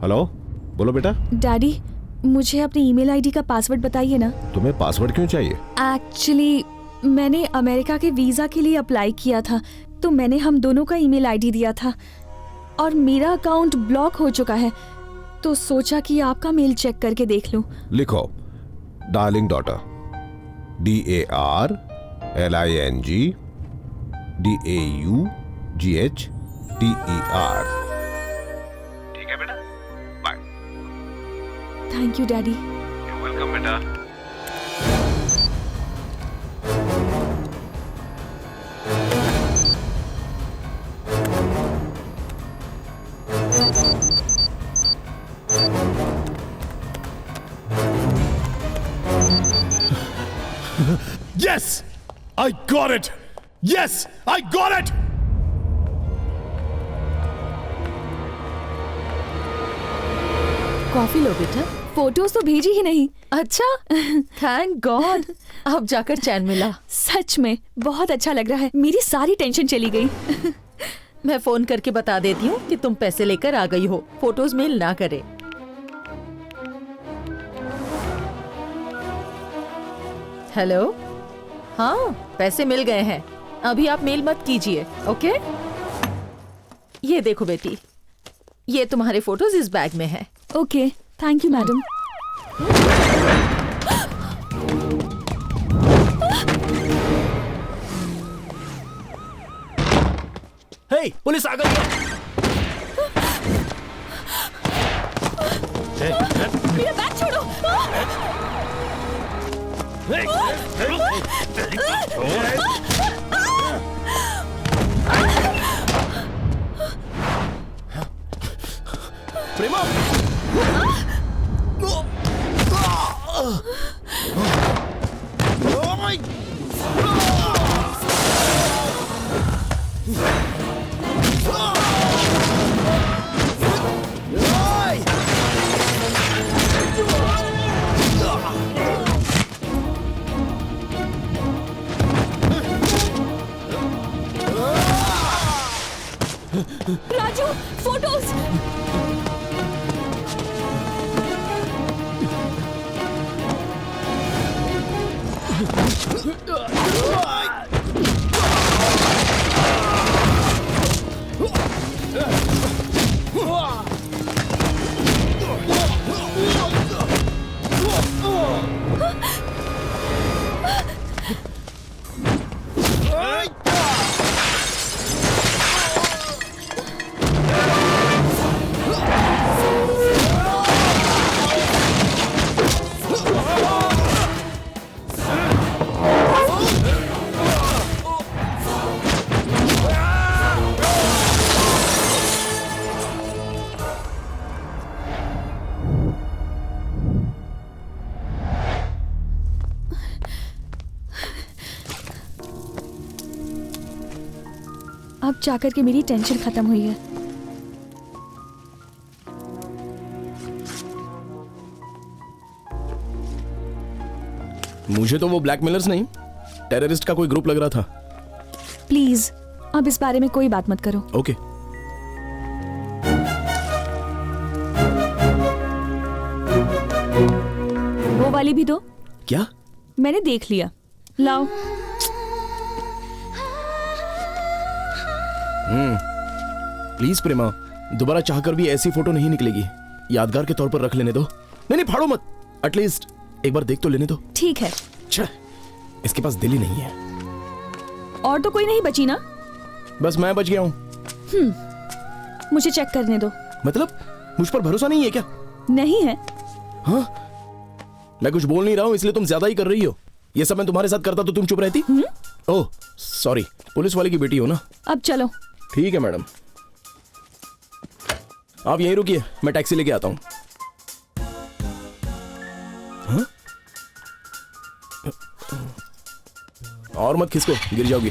हेलो, बोलो बेटा। डैडी, मुझे अपनी ईमेल आईडी का पासवर्ड बताइए ना। तुम्हें पासवर्ड क्यों चाहिए? एक्चुअली मैंने अमेरिका के वीजा के लिए अप्लाई किया था, तो मैंने हम दोनों का ईमेल आईडी दिया था और मेरा अकाउंट ब्लॉक हो चुका है, तो सोचा कि आपका मेल चेक करके देख लूं। लिखो डार्लिंग डॉटर, DARLING DAUGHTER। ठीक है बेटा, bye. Thank you daddy. You welcome बेटा। Yes! I got it! Yes! I got it! Coffee लो बेटा। फोटोज तो भेजी ही नहीं। अच्छा, थैंक गॉड। अब जाकर चैन मिला। सच में बहुत अच्छा लग रहा है, मेरी सारी टेंशन चली गई। मैं फोन करके बता देती हूँ कि तुम पैसे लेकर आ गई हो, फोटोज मेल ना करे। हेलो, हाँ, पैसे मिल गए हैं। अभी आप मेल मत कीजिए, ओके? ये देखो बेटी, ये तुम्हारे फोटोज इस बैग में है। Okay, thank you madam. Hey, police आ गई है। मेरा बैग छोड़ो। प्रेमा, राजू, फोटोज। अब जाकर के मेरी टेंशन खत्म हुई है। मुझे तो वो ब्लैकमेलर्स नहीं, टेररिस्ट का कोई ग्रुप लग रहा था। प्लीज अब इस बारे में कोई बात मत करो। ओके। वो वाली भी दो। क्या? मैंने देख लिया, लाओ। प्लीज प्रेमा, दोबारा चाहकर भी ऐसी फोटो नहीं निकलेगी। यादगार के तौर पर रख लेने दो। नहीं, फाड़ो मत, एटलीस्ट एक बार देख तो लेने दो। ठीक है। इसके पास दिल ही नहीं है। और तो कोई नहीं बची ना? बस मैं बच गया हूँ। मुझे चेक करने दो। मतलब मुझ पर भरोसा नहीं है क्या? नहीं है। हाँ, मैं कुछ बोल नहीं रहा हूँ इसलिए तुम ज्यादा ही कर रही हो। ये सब मैं तुम्हारे साथ करता तो तुम चुप रहती? ओह सॉरी, पुलिस वाले की बेटी हो ना। अब चलो। ठीक है मैडम, आप यहीं रुकिए, मैं टैक्सी लेके आता हूँ। हाँ? और मत खिसको, गिर जाओगी।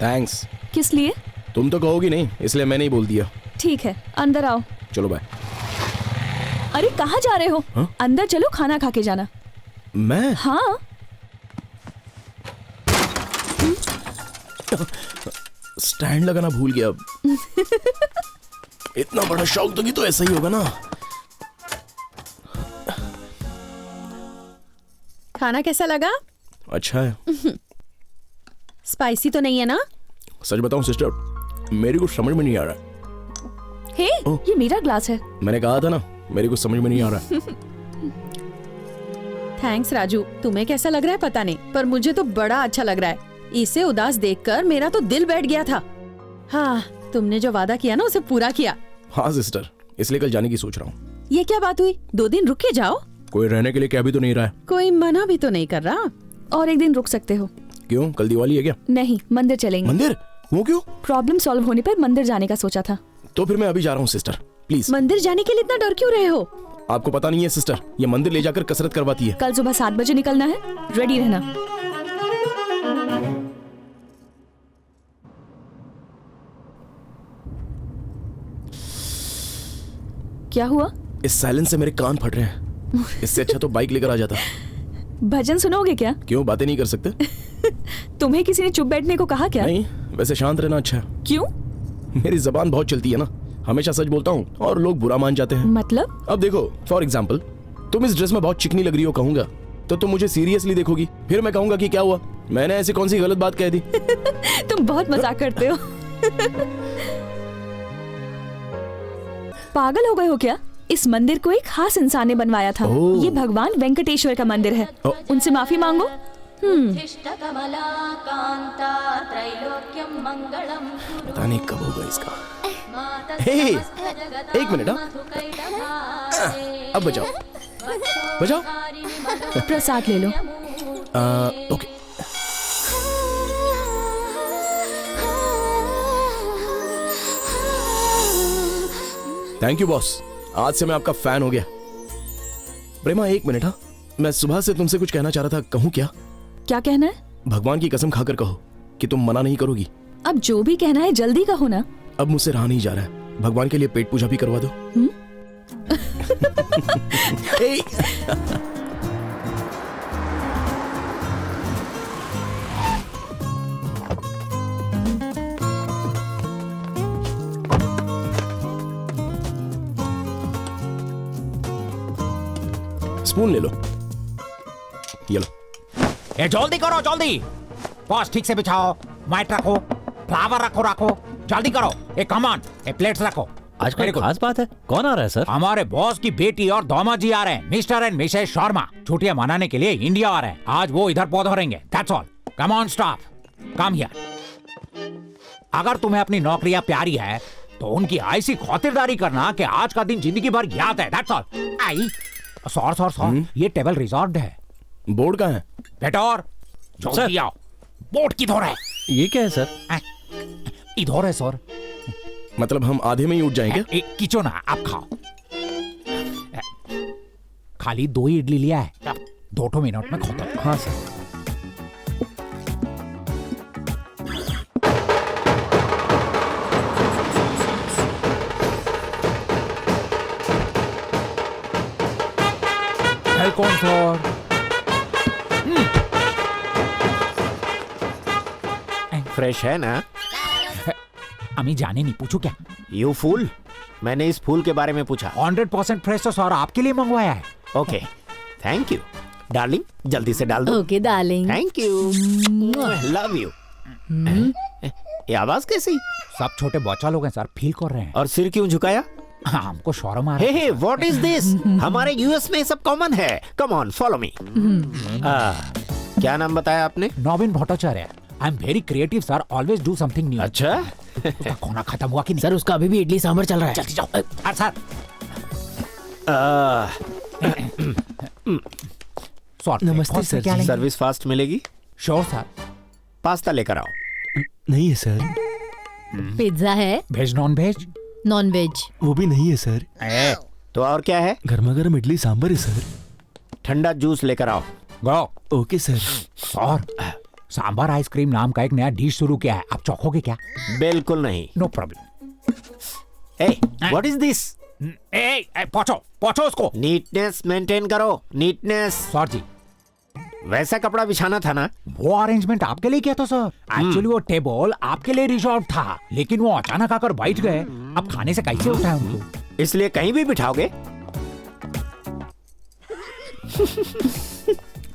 थैंक्स। किस लिए? तुम तो कहोगी नहीं, इसलिए मैंने ही बोल दिया। ठीक है, अंदर आओ। चलो बाय। अरे कहाँ जा रहे हो? हाँ? अंदर चलो, खाना खा के जाना। मैं? हाँ। स्टैंड लगाना भूल गया। इतना बड़ा शौक दोगी तो ऐसा ही होगा ना। खाना कैसा लगा? अच्छा है। स्पाइसी तो नहीं है ना? सच बताऊं सिस्टर, मेरी कुछ समझ में नहीं आ रहा। हे, ये मेरा ग्लास है। मैंने कहा था ना, मेरी कुछ समझ में नहीं आ रहा। थैंक्स राजू, तुम्हें कैसा लग रहा है पता नहीं, पर मुझे तो बड़ा अच्छा लग रहा है। इसे उदास देखकर मेरा तो दिल बैठ गया था। हाँ, तुमने जो वादा किया ना उसे पूरा किया। हाँ सिस्टर, इसलिए कल जाने की सोच रहा हूँ। ये क्या बात हुई? 2 दिन रुक के जाओ। कोई रहने के लिए क्या भी तो नहीं रहा है। कोई मना भी तो नहीं कर रहा। और एक दिन रुक सकते हो। क्यों, कल दिवाली है क्या? नहीं, मंदिर चलेंगे। मंदिर? वो क्यों? प्रॉब्लम सॉल्व होने पर मंदिर जाने का सोचा था। तो फिर मैं अभी जा रहा हूँ सिस्टर, प्लीज। मंदिर जाने के लिए इतना डर क्यों रहे हो? आपको पता नहीं है सिस्टर, ये मंदिर ले जाकर कसरत करवाती है। कल सुबह 7 बजे निकलना है, रेडी रहना। क्या हुआ? इस साइलेंस से मेरे कान फट रहे हैं। इससे अच्छा तो बाइक लेकर आ जाता। भजन सुनोगे क्या? क्यों, बातें नहीं कर सकते? तुम्हें किसी ने चुप बैठने को कहा क्या? नहीं, वैसे शांत रहना अच्छा है। क्यों? मेरी जबान बहुत चलती है ना, हमेशा सच बोलता हूँ और लोग बुरा मान जाते हैं। मतलब? अब देखो, फॉर एग्जाम्पल, तुम इस ड्रेस में बहुत चिकनी लग रही हो कहूंगा तो तुम मुझे सीरियसली देखोगी, फिर मैं कहूंगा कि क्या हुआ, मैंने ऐसी कौन सी गलत बात कह दी? तुम बहुत मजाक करते हो। पागल हो गए हो क्या? इस मंदिर को एक खास इंसान ने बनवाया था। ये भगवान वेंकटेश्वर का मंदिर है। उनसे माफी मांगो। पता नहीं कब होगा इसका। हे, एक मिनट। अब बजाओ बजाओ। प्रसाद ले लो। ओके। थैंक यू बॉस, आज से मैं आपका फैन हो गया। प्रेमा एक मिनट। हाँ, मैं सुबह से तुमसे कुछ कहना चाह रहा था, कहूँ क्या? क्या कहना है? भगवान की कसम खाकर कहो कि तुम मना नहीं करोगी। अब जो भी कहना है जल्दी कहो ना। अब मुझसे रहा नहीं जा रहा है, भगवान के लिए पेट पूजा भी करवा दो। स्पून ले लो, ये लो। ए जल्दी करो, जल्दी। बॉस ठीक से बिछाओ, मैट रखो, फ्लावर रखो, जल्दी करो। ए कमान, ए प्लेट्स रखो। आज कोई खास बात है? कौन आ रहा है सर? हमारे बॉस की बेटी और दामाद जी आ रहे हैं, मिस्टर एंड मिसेस शर्मा। छुट्टियां मनाने के लिए इंडिया आ रहे हैं। आज वो इधर पहुंचेंगे। That's all. Come on staff, come here. अगर तुम्हें अपनी नौकरियां प्यारी है तो उनकी ऐसी खातिरदारी करना कि आज का दिन जिंदगी भर याद है। That's all. आई सॉर, ये टेबल रिजर्व्ड है। बोर्ड कहाँ है? बेटा और जल्दी आओ। बोर्ड किधर है? ये क्या है सर? इधर है सर। मतलब हम आधे में ही उठ जाएंगे? किचो ना, आप खाओ। खाली 2 इडली लिया है, 2 मिनट में खत्म। हाँ सर। Welcome sir. फ्रेश है ना? अमी जाने नहीं, पूछो क्या? यू फूल, मैंने इस फूल के बारे में पूछा। 100% फ्रेश तो सर आपके लिए मंगवाया है। ओके, थैंक यू डार्लिंग, जल्दी से डाल दो। Okay darling. Thank you, love you. ये आवाज कैसी? सब छोटे बच्चा लोग हैं सर, फील कर रहे हैं। और सिर क्यों झुकाया? हाँ, हमको शौर्म आ रहा है। Hey what is this? हमारे यूएस में सब कॉमन है। Come on follow me. क्या नाम बताया आपने? Naveen Bhattacharya. I am very creative sir, always do something new. अच्छा। उसका खाना खत्म हुआ कि नहीं? सर उसका अभी भी इडली सांभर चल रहा है। जल्दी जाओ। सर नमस्ते सर जी। सर्विस फास्ट मिलेगी? Sure sir. पास्ता लेकर आओ। नहीं है सर। पिज्जा है? Veg non veg? Non veg. वो भी नहीं है सर। तो और क्या है? गर्मा गर्म इडली सांभर है सर। ठंडा जूस लेकर आओ। गो। Okay sir. और सांभर आइसक्रीम नाम का एक नया डिश शुरू किया है, आप चौंकोगे क्या? बिल्कुल नहीं। No problem. Eh, what is this? पहुंचो उसको। नीटनेस मेंटेन करो, नीटनेस। सर जी, वैसा कपड़ा बिछाना था ना? वो अरेंजमेंट आपके लिए किया था सर। एक्चुअली वो टेबल आपके लिए रिजर्व था, लेकिन वो अचानक आकर बैठ गए। अब खाने से कैसे उठाए उनको? इसलिए कहीं भी बिठाओगे?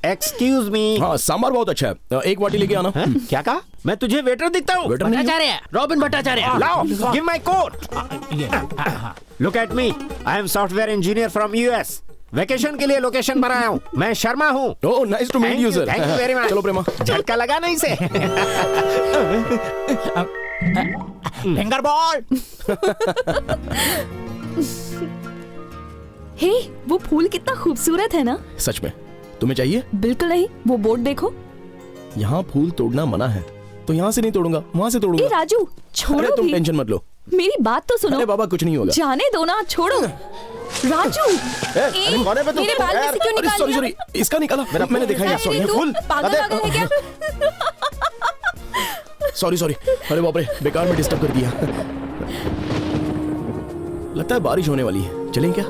Excuse me. हाँ, सांभर बहुत अच्छा है, एक वाटी लेके आना। क्या कहा? मैं तुझे वेटर दिखता हूँ? भट्टाचार्य, रॉबिन भट्टाचार्य। लाओ, give my coat. Look at me, I am software engineer from US. Vacation के लिए लोकेशन बनाया हूँ। मैं शर्मा हूँ। Oh, nice to meet you sir. Thank you very much. चलो प्रेमा, झटका लगा नहीं से। Finger ball. हे, वो फूल कितना खूबसूरत है ना? सच में? तुम्हें चाहिए? बिल्कुल नहीं, वो बोर्ड देखो। यहाँ फूल तोड़ना मना है, तो यहाँ से नहीं तोड़ूंगा, वहाँ से तोड़ूंगा। ए राजू, छोड़ो। तुम भी। टेंशन मत लो, मेरी बात तो सुनो। अरे बाबा, कुछ नहीं होगा। जाने दो ना, छोड़ो। राजू, मेरे बाल में से क्यों निकाल दिया? सॉरी, इसका निकाला मैंने देखा है। सॉरी, फूल पागल है क्या? सॉरी। अरे बाप रे, बेकार में डिस्टर्ब कर दिया। लगता है बारिश होने वाली है, चलें क्या?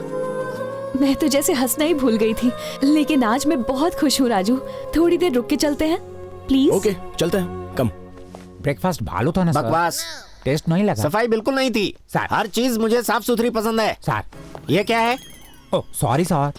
मैं तो जैसे हंसना ही भूल गई थी, लेकिन आज मैं बहुत खुश हूँ राजू। थोड़ी देर रुक के चलते हैं प्लीज। ओके चलते हैं, कम। ब्रेकफास्ट भालो था ना सर? बकवास, टेस्ट नहीं लगा। सफाई बिल्कुल नहीं थी सर। हर चीज मुझे साफ सुथरी पसंद है सर। ये क्या है? Oh sorry sir.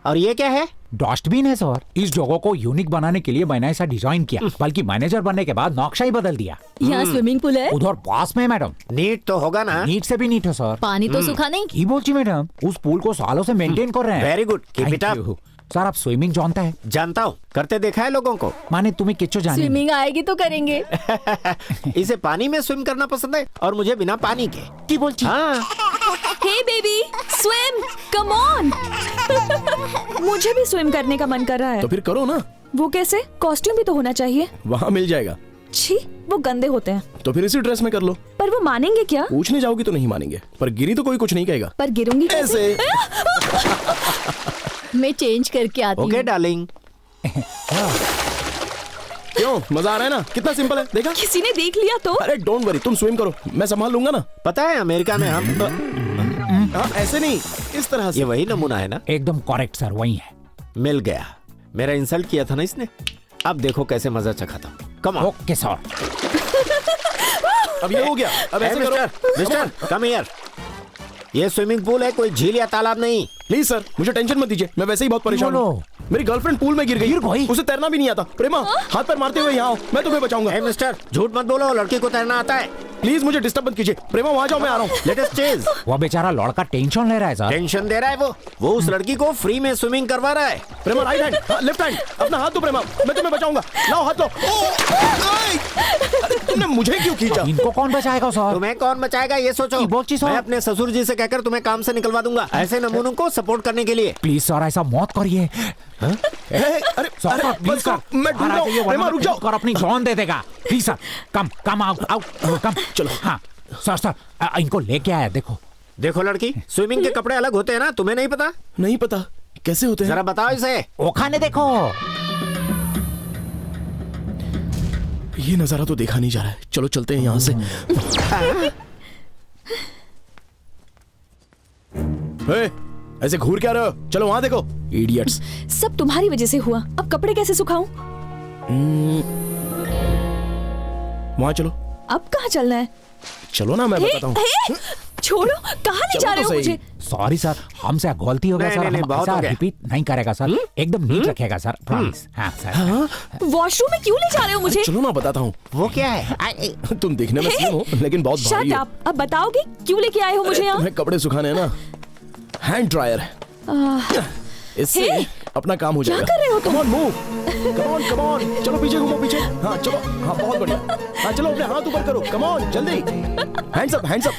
और ये क्या है? डस्टबिन है सर। इस जगह को यूनिक बनाने के लिए मैंने ऐसा डिजाइन किया, बल्कि मैनेजर बनने के बाद नक्शा ही बदल दिया। यहाँ स्विमिंग पूल है? उधर पास में मैडम। नीट तो होगा ना? नीट से भी नीट है सर। पानी तो सूखा नहीं? की बोलती मैडम, उस पूल को सालों से मेंटेन कर रहे हैं। Very good, keep it up. Sir आप स्विमिंग जानता है? जानता हूँ, करते देखा है लोगों को। माने तुम्हें किच्चो जाने स्विमिंग आएगी तो करेंगे। इसे पानी में स्विम करना पसंद है और मुझे बिना पानी के। की बोलती? हाँ। हे बेबी, स्विम, कम ऑन। मुझे भी स्विम करने का मन कर रहा है। तो फिर करो ना। वो कैसे? कॉस्ट्यूम भी तो होना चाहिए। वहाँ मिल जाएगा। छी, वो गंदे होते हैं। तो फिर इसी ड्रेस में कर लो। पर वो मानेंगे क्या? पूछने जाओगी तो नहीं मानेंगे, पर गिरी तो कोई कुछ नहीं कहेगा। पर गिरूंगी कैसे? मैं चेंज करके आती हूँ। Okay darling. क्यों, मजा आ रहा है ना? कितना सिंपल है, देखा? किसी ने देख लिया तो? अरे डोंट वरी, तुम स्विम करो, मैं संभाल लूंगा ना। पता है अमेरिका में हम तो... ऐसे नहीं, इस तरह से। ये वही नमूना है ना? एकदम करेक्ट सर, वही है। मिल गया। मेरा इंसल्ट किया था ना इसने, अब देखो कैसे मजा चखाता हूँ। Come on. Okay sir. अब ये हो गया, अब ऐसे करो। Mister come here. ये स्विमिंग पूल है, कोई झील या तालाब नहीं। प्लीज सर, मुझे टेंशन मत दीजिए, मैं वैसे ही बहुत परेशान हूँ। मेरी गर्लफ्रेंड पूल में गिर गई, उसे तैरना भी नहीं आता। प्रेमा, हाथ पैर मारते हुए यहाँ आओ, मैं तुम्हें बचाऊंगा। हे मिस्टर, झूठ मत बोलो, लड़की को तैरना आता है। प्लीज मुझे डिस्टर्ब मत कीजिए। प्रेमा वहाँ जाओ, मैं आ रहा हूँ। Let us chase. वो बेचारा लड़का टेंशन ले रहा है सर। टेंशन दे रहा है वो उस लड़की को फ्री में स्विमिंग करवा रहा है। प्रेमा राइट हैंड, लेफ्ट हैंड, अपना हाथ दो प्रेमा, मैं तुम्हें बचाऊंगा। लाओ हाथ लो। तुमने मुझे क्यों खींचा? इनको कौन बचाएगा सर? तुम्हें कौन बचाएगा ये सोचो। मैं अपने ससुर जी से कहकर तुम्हें काम से निकलवा दूंगा, ऐसे नमूनों को सपोर्ट करने के लिए। प्लीज सर ऐसा मत करिए। अरे सर प्लीज सर, मैं ढूंढ रहा हूं। प्रेमा रुक जाओ। कर अपनी जान दे देगा। प्लीज सर, कम आओ कम। चलो। हाँ सर इनको लेके आया। देखो लड़की, स्विमिंग के कपड़े अलग होते हैं ना, तुम्हें नहीं पता? नहीं पता, कैसे होते हैं? जरा बताओ इसे। वो खाने देखो। ये नजारा तो देखा नहीं जा रहा है, चलो चलते हैं यहाँ से। ऐसे घूर क्या रहे हो? चलो वहां देखो, इडियट्स। सब तुम्हारी वजह से हुआ, अब कपड़े कैसे सुखाऊं? वहां चलो। अब कहाँ चलना है? चलो ना, मैं बताता हूँ। छोड़ो, कहाँ ले जा रहे हो मुझे? सॉरी सर, हमसे गलती हो गया सर। हम ऐसा रिपीट नहीं करेगा सर, एकदम नीट रखेगा सर, प्रॉमिस। हाँ सर। वॉशरूम में क्यों ले जा रहे हो मुझे? चलो ना, बताता हूँ। वो क्या है? तुम देखने में स्लिम हो, लेकिन बहुत भारी हो। अब बताओगे क्यों लेके आए हो मुझे यहाँ? तुम्हें कपड़े सुखाने हैं ना, हैंड ड्रायर है, इससे अपना काम हो जाएगा। क्या कर रहे हो तुम? Come on move, come on, चलो पीछे घूमो, पीछे। हाँ चलो, हाँ बहुत बढ़िया। हाँ चलो, अपने हाथ ऊपर करो, कम ऑन, जल्दी। Hands up, hands up.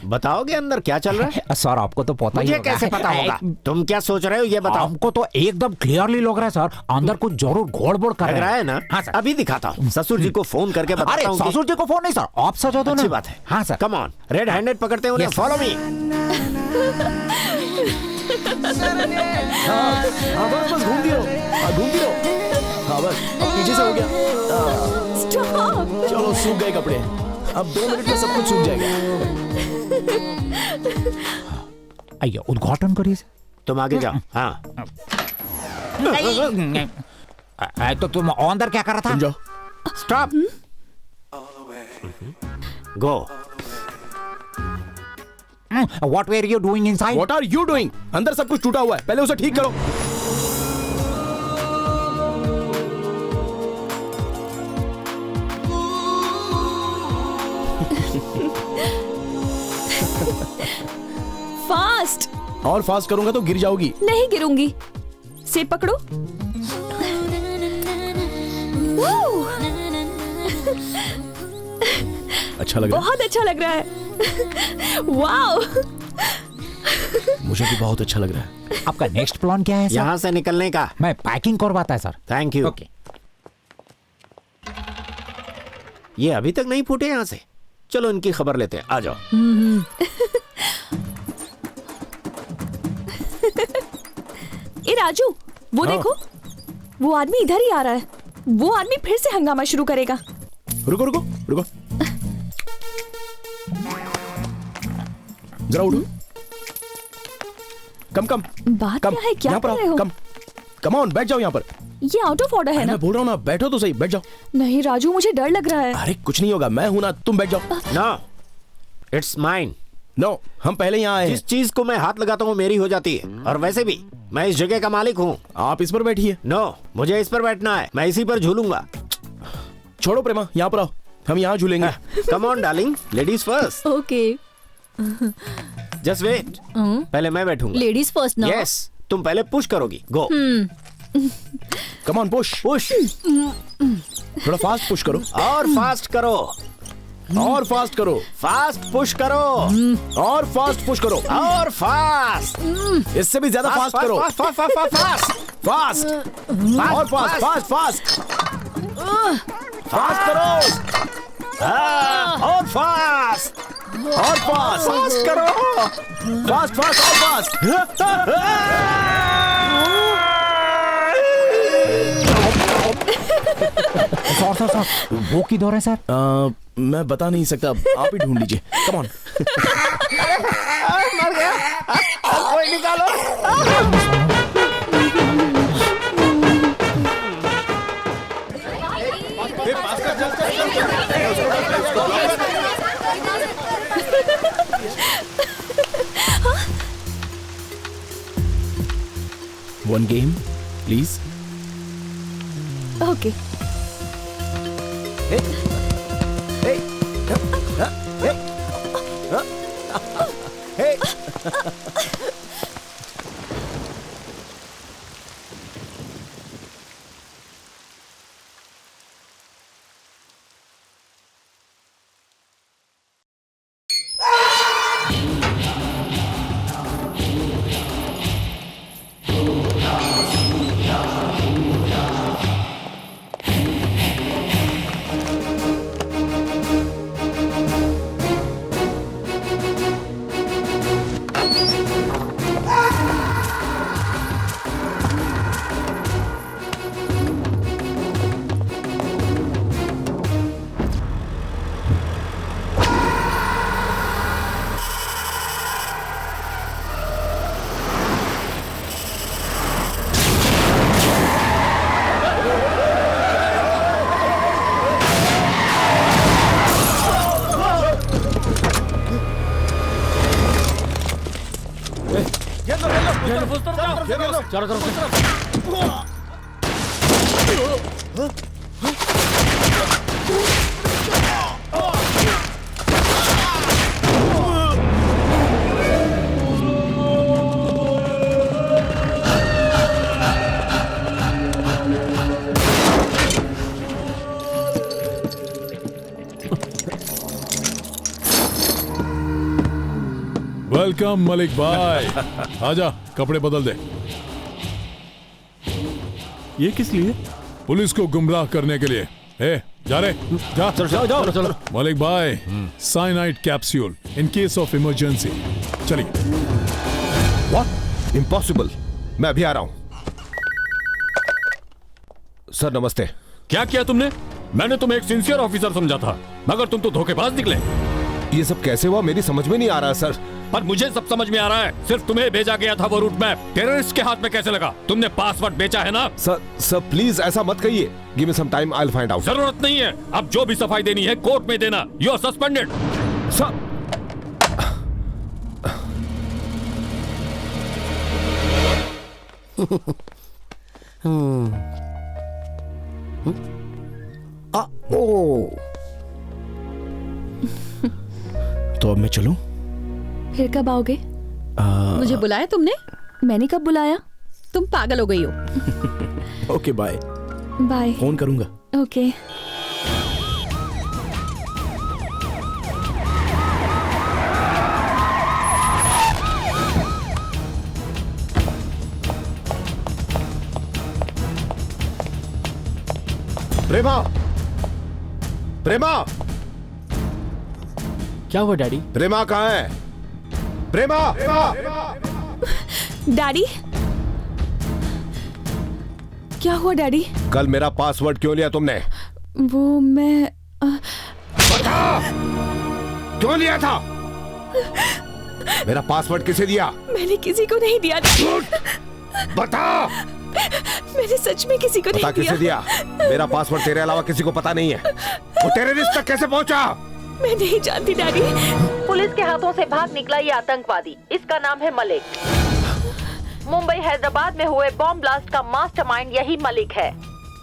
बताओगे अंदर क्या चल रहा है? सर आपको तो पता ही मुझे होगा। कैसे पता होगा? तुम क्या सोच रहे हो ये बताओ। हमको तो एकदम क्लियरली लग रहा है सर, अंदर कुछ जरूर गड़बड़ कर रहा है ना। हाँ सर, अभी दिखाता हूँ। ससुर जी को फोन करके बताता हूँ। ससुर जी को फोन नहीं सर, आप सजा दो ना। अच्छी बात है। हाँ sir. Come on, red handed पकड़ते हैं उन्हें, फॉलो मी। हाँ बस घूमती रहो, घूमती रहो। हाँ बस, पीछे से हो गया। चलो, सूख गए कपड़े, अब 2 मिनट में सब कुछ सूख जाएगा। आइए उद्घाटन करिए। तुम आगे जाओ। हाँ तो तुम अंदर क्या कर रहा था? जाओ। Stop, go. What were you doing inside? What are you doing? अंदर सब कुछ टूटा हुआ है, पहले उसे ठीक करो। फास्ट। और फास्ट करूंगा तो गिर जाओगी। नहीं गिरूंगी, से पकड़ो। अच्छा लग रहा है? बहुत अच्छा लग रहा है। वाओ, मुझे भी बहुत अच्छा लग रहा है। आपका नेक्स्ट प्लान क्या है सर? यहाँ से निकलने का। मैं पैकिंग करवाता है सर। Thank you. ओके। ये अभी तक नहीं फूटे यहाँ से, चलो इनकी खबर लेते हैं, आ जाओ। ए राजू, वो देखो, वो आदमी इधर ही आ रहा है। वो आदमी फिर से हंगामा शुरू करेगा। रुको रुको रुको, जरा उठो। कम कम बात क्या है, क्या कर रहे हो? कम ऑन, बैठ जाओ यहाँ पर। ये आउट ऑफ ऑर्डर है ना? मैं बोल रहा हूँ ना, बैठो तो सही, बैठ जाओ। नहीं राजू, मुझे डर लग रहा है। अरे कुछ नहीं होगा, मैं हूं ना, तुम बैठ जाओ। No, it's mine. नो, हम पहले यहाँ आए हैं। जिस चीज को मैं हाथ लगाता हूँ मेरी हो जाती है, और वैसे भी मैं इस जगह का मालिक हूँ। आप इस पर बैठिए। नो, मुझे इस पर बैठना है, मैं इसी पर झूलूंगा। छोड़ो प्रेमा, यहाँ पर आओ, हम यहाँ झूलेंगे। Come on darling, ladies first. Okay, just wait, पहले मैं बैठूंगा। लेडीज फर्स्ट ना? यस, तुम पहले पुश करोगी। Go. Come on, push push. थोड़ा फास्ट पुश करो। और फास्ट करो। और फास्ट करो। फास्ट पुश करो। और फास्ट पुश करो। और फास्ट। इससे भी ज्यादा फास्ट करो। Fast fast fast fast. और फास्ट फास्ट फास्ट फास्ट करो। और फास्ट। और फास्ट फास्ट करो। फास्ट फास्ट और फास्ट। सर वो किधर है सर? मैं बता नहीं सकता, आप ही ढूंढ लीजिए। Come on. मर गया, कोई निकालो। One game, please. ओके। चारों तरफ वेलकम मलिक भाई। आजा, कपड़े बदल दे। ये किस लिए? पुलिस को गुमराह करने के लिए। ए, जा रे, जा। चलो चलो। मलिक भाई, cyanide capsule in case of emergency. चलिए। व्हाट? इम्पॉसिबल, मैं अभी आ रहा हूं। सर नमस्ते। क्या किया तुमने? मैंने तुम्हें एक सिंसियर ऑफिसर समझा था, मगर तुम तो धोखेबाज निकले। ये सब कैसे हुआ, मेरी समझ में नहीं आ रहा सर। पर मुझे सब समझ में आ रहा है। सिर्फ तुम्हें भेजा गया था वो रूट मैप, टेररिस्ट के हाथ में कैसे लगा? तुमने पासवर्ड बेचा है ना? सर प्लीज ऐसा मत कहिए। Give me some time, I will find out. जरूरत नहीं है, अब जो भी सफाई देनी है कोर्ट में देना। You are suspended. सर तो अब मैं चलूं? फिर कब आओगे? मुझे बुलाया तुमने? मैंने कब बुलाया? तुम पागल हो गई हो। Okay bye. बाय। फोन करूंगा। ओके। प्रेमा, प्रेमा, क्या हुआ डैडी? प्रेमा कहाँ है? प्रेमा, डैडी, क्या हुआ डैडी? कल मेरा पासवर्ड क्यों लिया तुमने? वो मैं बता, क्यों लिया था? मेरा पासवर्ड किसे दिया? मैंने किसी को नहीं दिया। बता। मैंने सच में किसी को बता नहीं किसे दिया? मेरा पासवर्ड तेरे अलावा किसी को पता नहीं है। वो टेररिस्ट तक कैसे पहुंचा? मैं नहीं जानती डैडी। पुलिस के हाथों से भाग निकला ये आतंकवादी, इसका नाम है मलिक। मुंबई हैदराबाद में हुए बॉम्ब ब्लास्ट का मास्टरमाइंड यही मलिक है।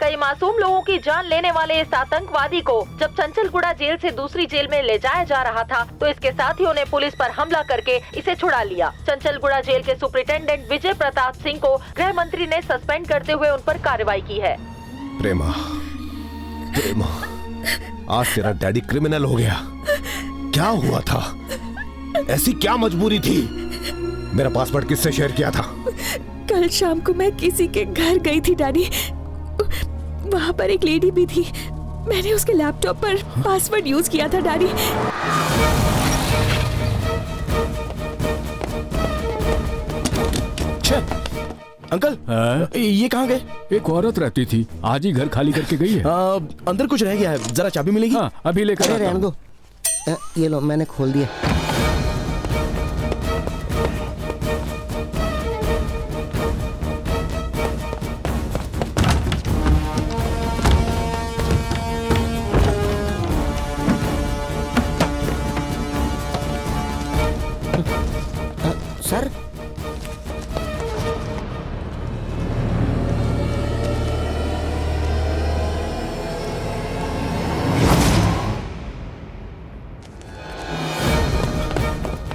कई मासूम लोगों की जान लेने वाले इस आतंकवादी को जब चंचलगुड़ा जेल से दूसरी जेल में ले जाया जा रहा था तो इसके साथियों ने पुलिस पर हमला करके इसे छुड़ा लिया। चंचलगुड़ा जेल के सुपरिटेंडेंट विजय प्रताप सिंह को गृह मंत्री ने सस्पेंड करते हुए उन पर कार्रवाई की है। प्रेमा, प्रेमा, आज तेरा डैडी क्रिमिनल हो गया। क्या हुआ था? ऐसी क्या मजबूरी थी? मेरा पासवर्ड किससे शेयर किया था? कल शाम को मैं किसी के घर गई थी डैडी। वहाँ पर एक लेडी भी थी। मैंने उसके लैपटॉप पर पासवर्ड यूज किया था डैडी। अंकल, ये कहाँ गए? एक औरत रहती थी, आज ही घर खाली करके गई है। अंदर कुछ रह गया है, जरा चाबी मिलेगी? हाँ, अभी लेकर अरे रहने दो। ये लो, मैंने खोल दिया। सर,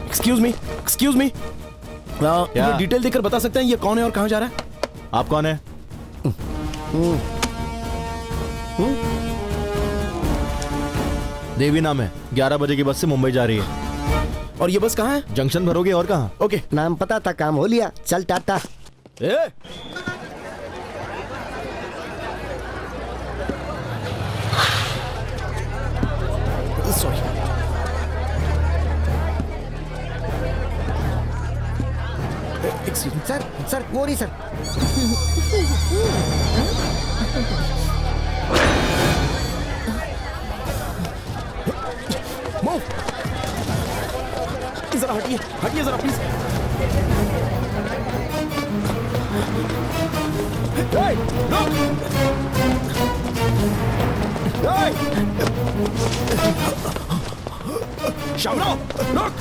एक्सक्यूज मी, ये डिटेल देकर बता सकते हैं ये कौन है और कहाँ जा रहा है? आप कौन है? देवी नाम है, 11 बजे की बस से मुंबई जा रही है। और ये बस कहाँ है? जंक्शन भरोगे और कहाँ? ओके, नाम पता था, काम हो लिया। चल टाटा। सॉरी। सर, सर, वो नहीं सर। जरा हटिए, हटिए जरा प्लीज। शामराव, रुक!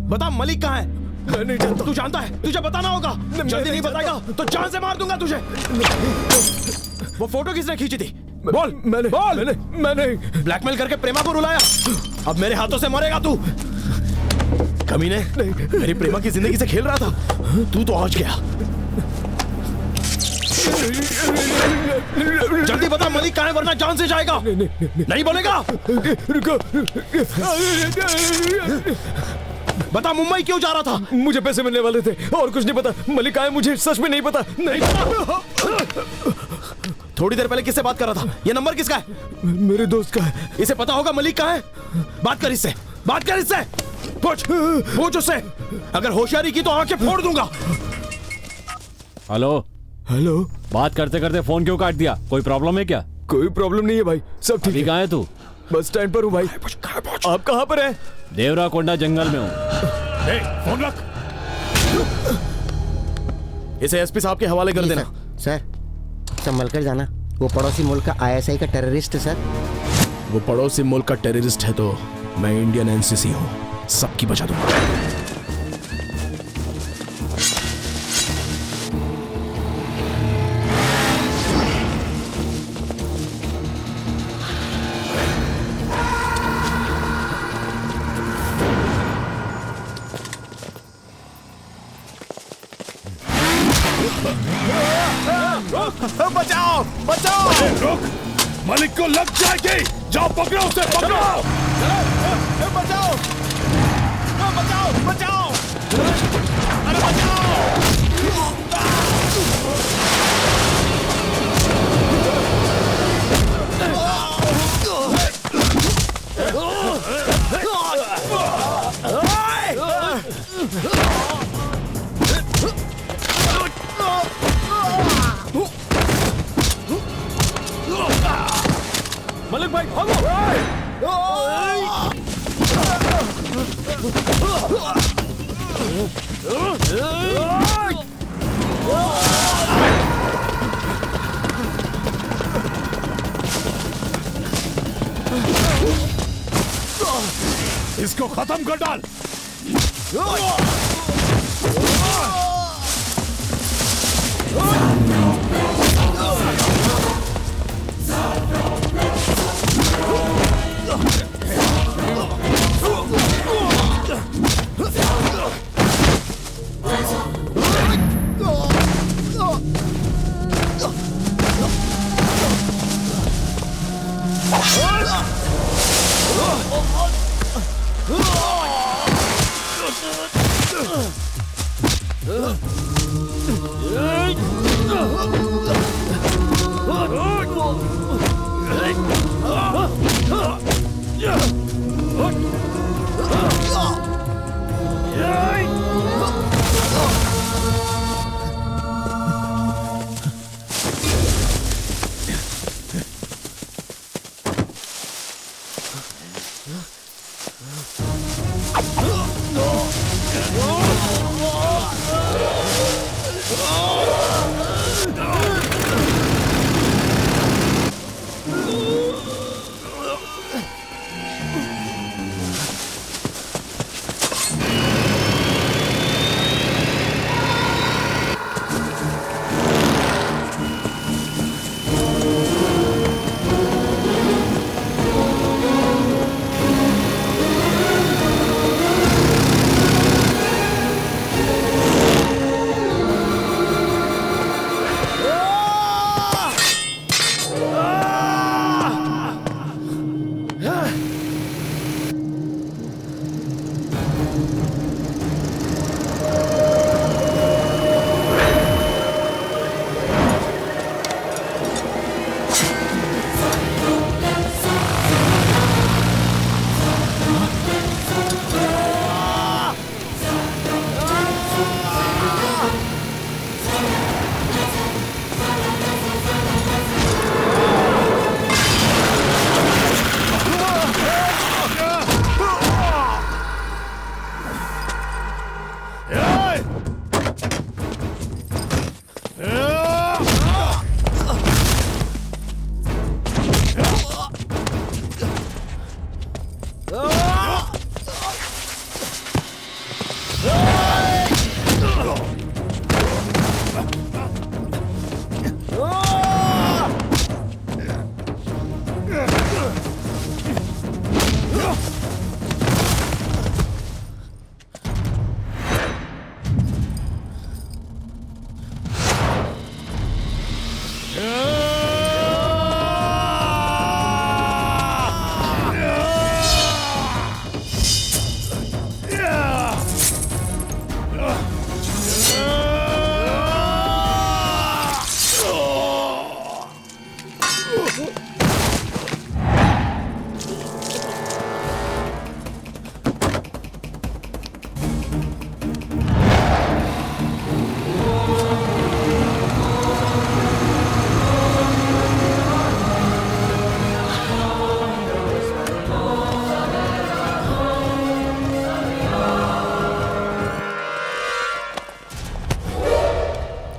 बता मलिक कहाँ है? मैं नहीं जानता। तू जानता है? तुझे बताना होगा। जल्दी नहीं बताएगा तो जान से मार दूंगा तुझे। वो फोटो किसने खींची थी? बोल। मैंने ब्लैकमेल करके प्रेमा को रुलाया। अब मेरे हाथों से मरेगा तू। कमीने, मेरी प्रेमा की जिंदगी से खेल रहा था। तू तो आज गया। जल्दी बता मलिक कहाँ है वरना जान से जाएगा। नहीं बोलेगा? बता मुंबई क्यों जा रहा था? मुझे पैसे मिलने वाले थे और कुछ नहीं पता। मलिक कहाँ है मुझे सच में नहीं पता। नहीं पता। थोड़ी देर पहले किससे बात कर रहा था? ये नंबर किसका है? मेरे दोस्त का है। इसे पता होगा मलिक कहाँ है। बात कर इससे, बात कर इससे। पूछ उससे। अगर होशियारी की तो आंखें फोड़ दूंगा। हेलो हेलो, बात करते करते फोन क्यों काट दिया? कोई प्रॉब्लम है क्या? कोई प्रॉब्लम नहीं है भाई, सब ठीक है। कहाँ है तू? बस स्टैंड पर हूँ भाई। आप कहाँ पर हैं? देवरा कोंडा जंगल में हूँ। फोन रख। इसे एसपी साहब के हवाले कर देना। सर, संभल कर जाना। वो पड़ोसी मुल्क का ISI का टेररिस्ट है सर। वो पड़ोसी मुल्क का टेररिस्ट है तो मैं इंडियन NCC हूँ, सबकी बचा दूंगा। बचाओ, बचाओ! रुक! मलिक को लग जाएगी। जाओ पकड़ो उसे, पकड़ो! बचाओ! बचाओ, बचाओ! अरे बचाओ! इसको खत्म कर डाल।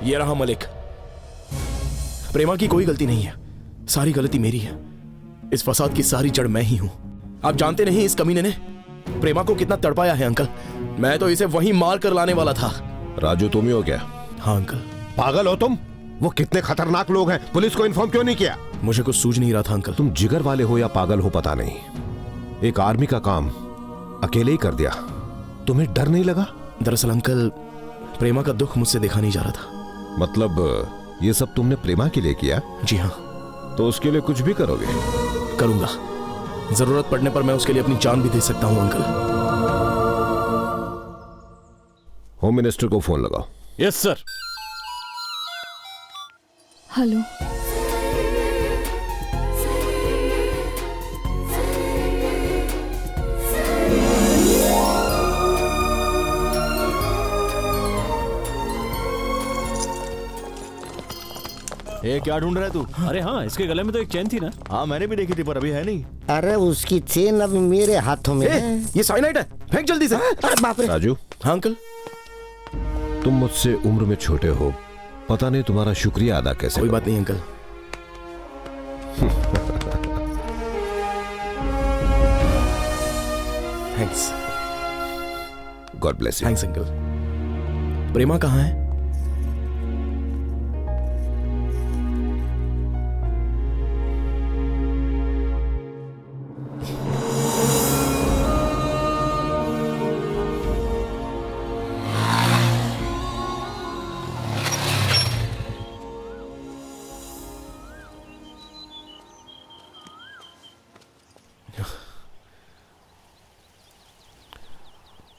ये रहा मलिक। प्रेमा की कोई गलती नहीं है, सारी गलती मेरी है। इस फसाद की सारी जड़ मैं ही हूं। आप जानते नहीं इस कमीने ने प्रेमा को कितना तड़पाया है अंकल। मैं तो इसे वहीं मार कर लाने वाला था। राजू तुम ही हो क्या? हाँ अंकल। पागल हो तुम? वो कितने खतरनाक लोग हैं, पुलिस को इन्फॉर्म क्यों नहीं किया? मुझे कुछ सूझ नहीं रहा था अंकल। तुम जिगर वाले हो या पागल हो पता नहीं, एक आर्मी का काम अकेले ही कर दिया। तुम्हें डर नहीं लगा? दरअसल अंकल, प्रेमा का दुख मुझसे देखा नहीं जा रहा था। मतलब ये सब तुमने प्रेमा के लिए किया? जी हाँ। तो उसके लिए कुछ भी करोगे? करूंगा, जरूरत पड़ने पर मैं उसके लिए अपनी जान भी दे सकता हूं अंकल। होम मिनिस्टर को फोन लगाओ। Yes sir. हेलो। ये क्या ढूंढ रहा है तू? अरे हाँ, इसके गले में तो एक चेन थी ना। हाँ मैंने भी देखी थी पर अभी है नहीं। अरे उसकी चेन अब मेरे हाथों में है। ये साइनाइड है, फेंक जल्दी से। अरे बाप रे। राजू। हाँ अंकल। तुम मुझसे उम्र में छोटे हो, पता नहीं तुम्हारा शुक्रिया अदा कैसे। कोई बात नहीं uncle. Thanks. God bless you. Thanks uncle. Prema कहाँ है?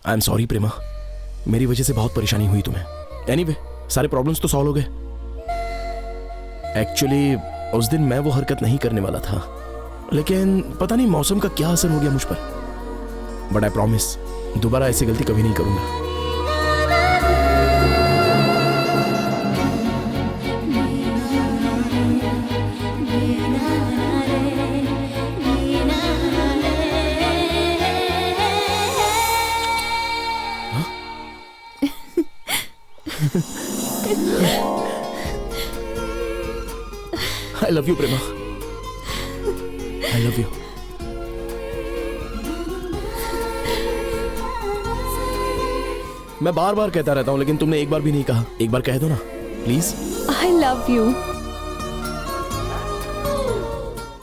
आई एम सॉरी प्रेमा, मेरी वजह से बहुत परेशानी हुई तुम्हें। एनीवे, सारे प्रॉब्लम्स तो सॉल्व हो गए। एक्चुअली उस दिन मैं वो हरकत नहीं करने वाला था, लेकिन पता नहीं मौसम का क्या असर हो गया मुझ पर। बट आई प्रॉमिस दोबारा ऐसी गलती कभी नहीं करूंगा। I love you, Prema. I love you. मैं बार बार कहता रहता हूँ, लेकिन तुमने एक बार भी नहीं कहा। एक बार कह दो ना, प्लीज। I love you.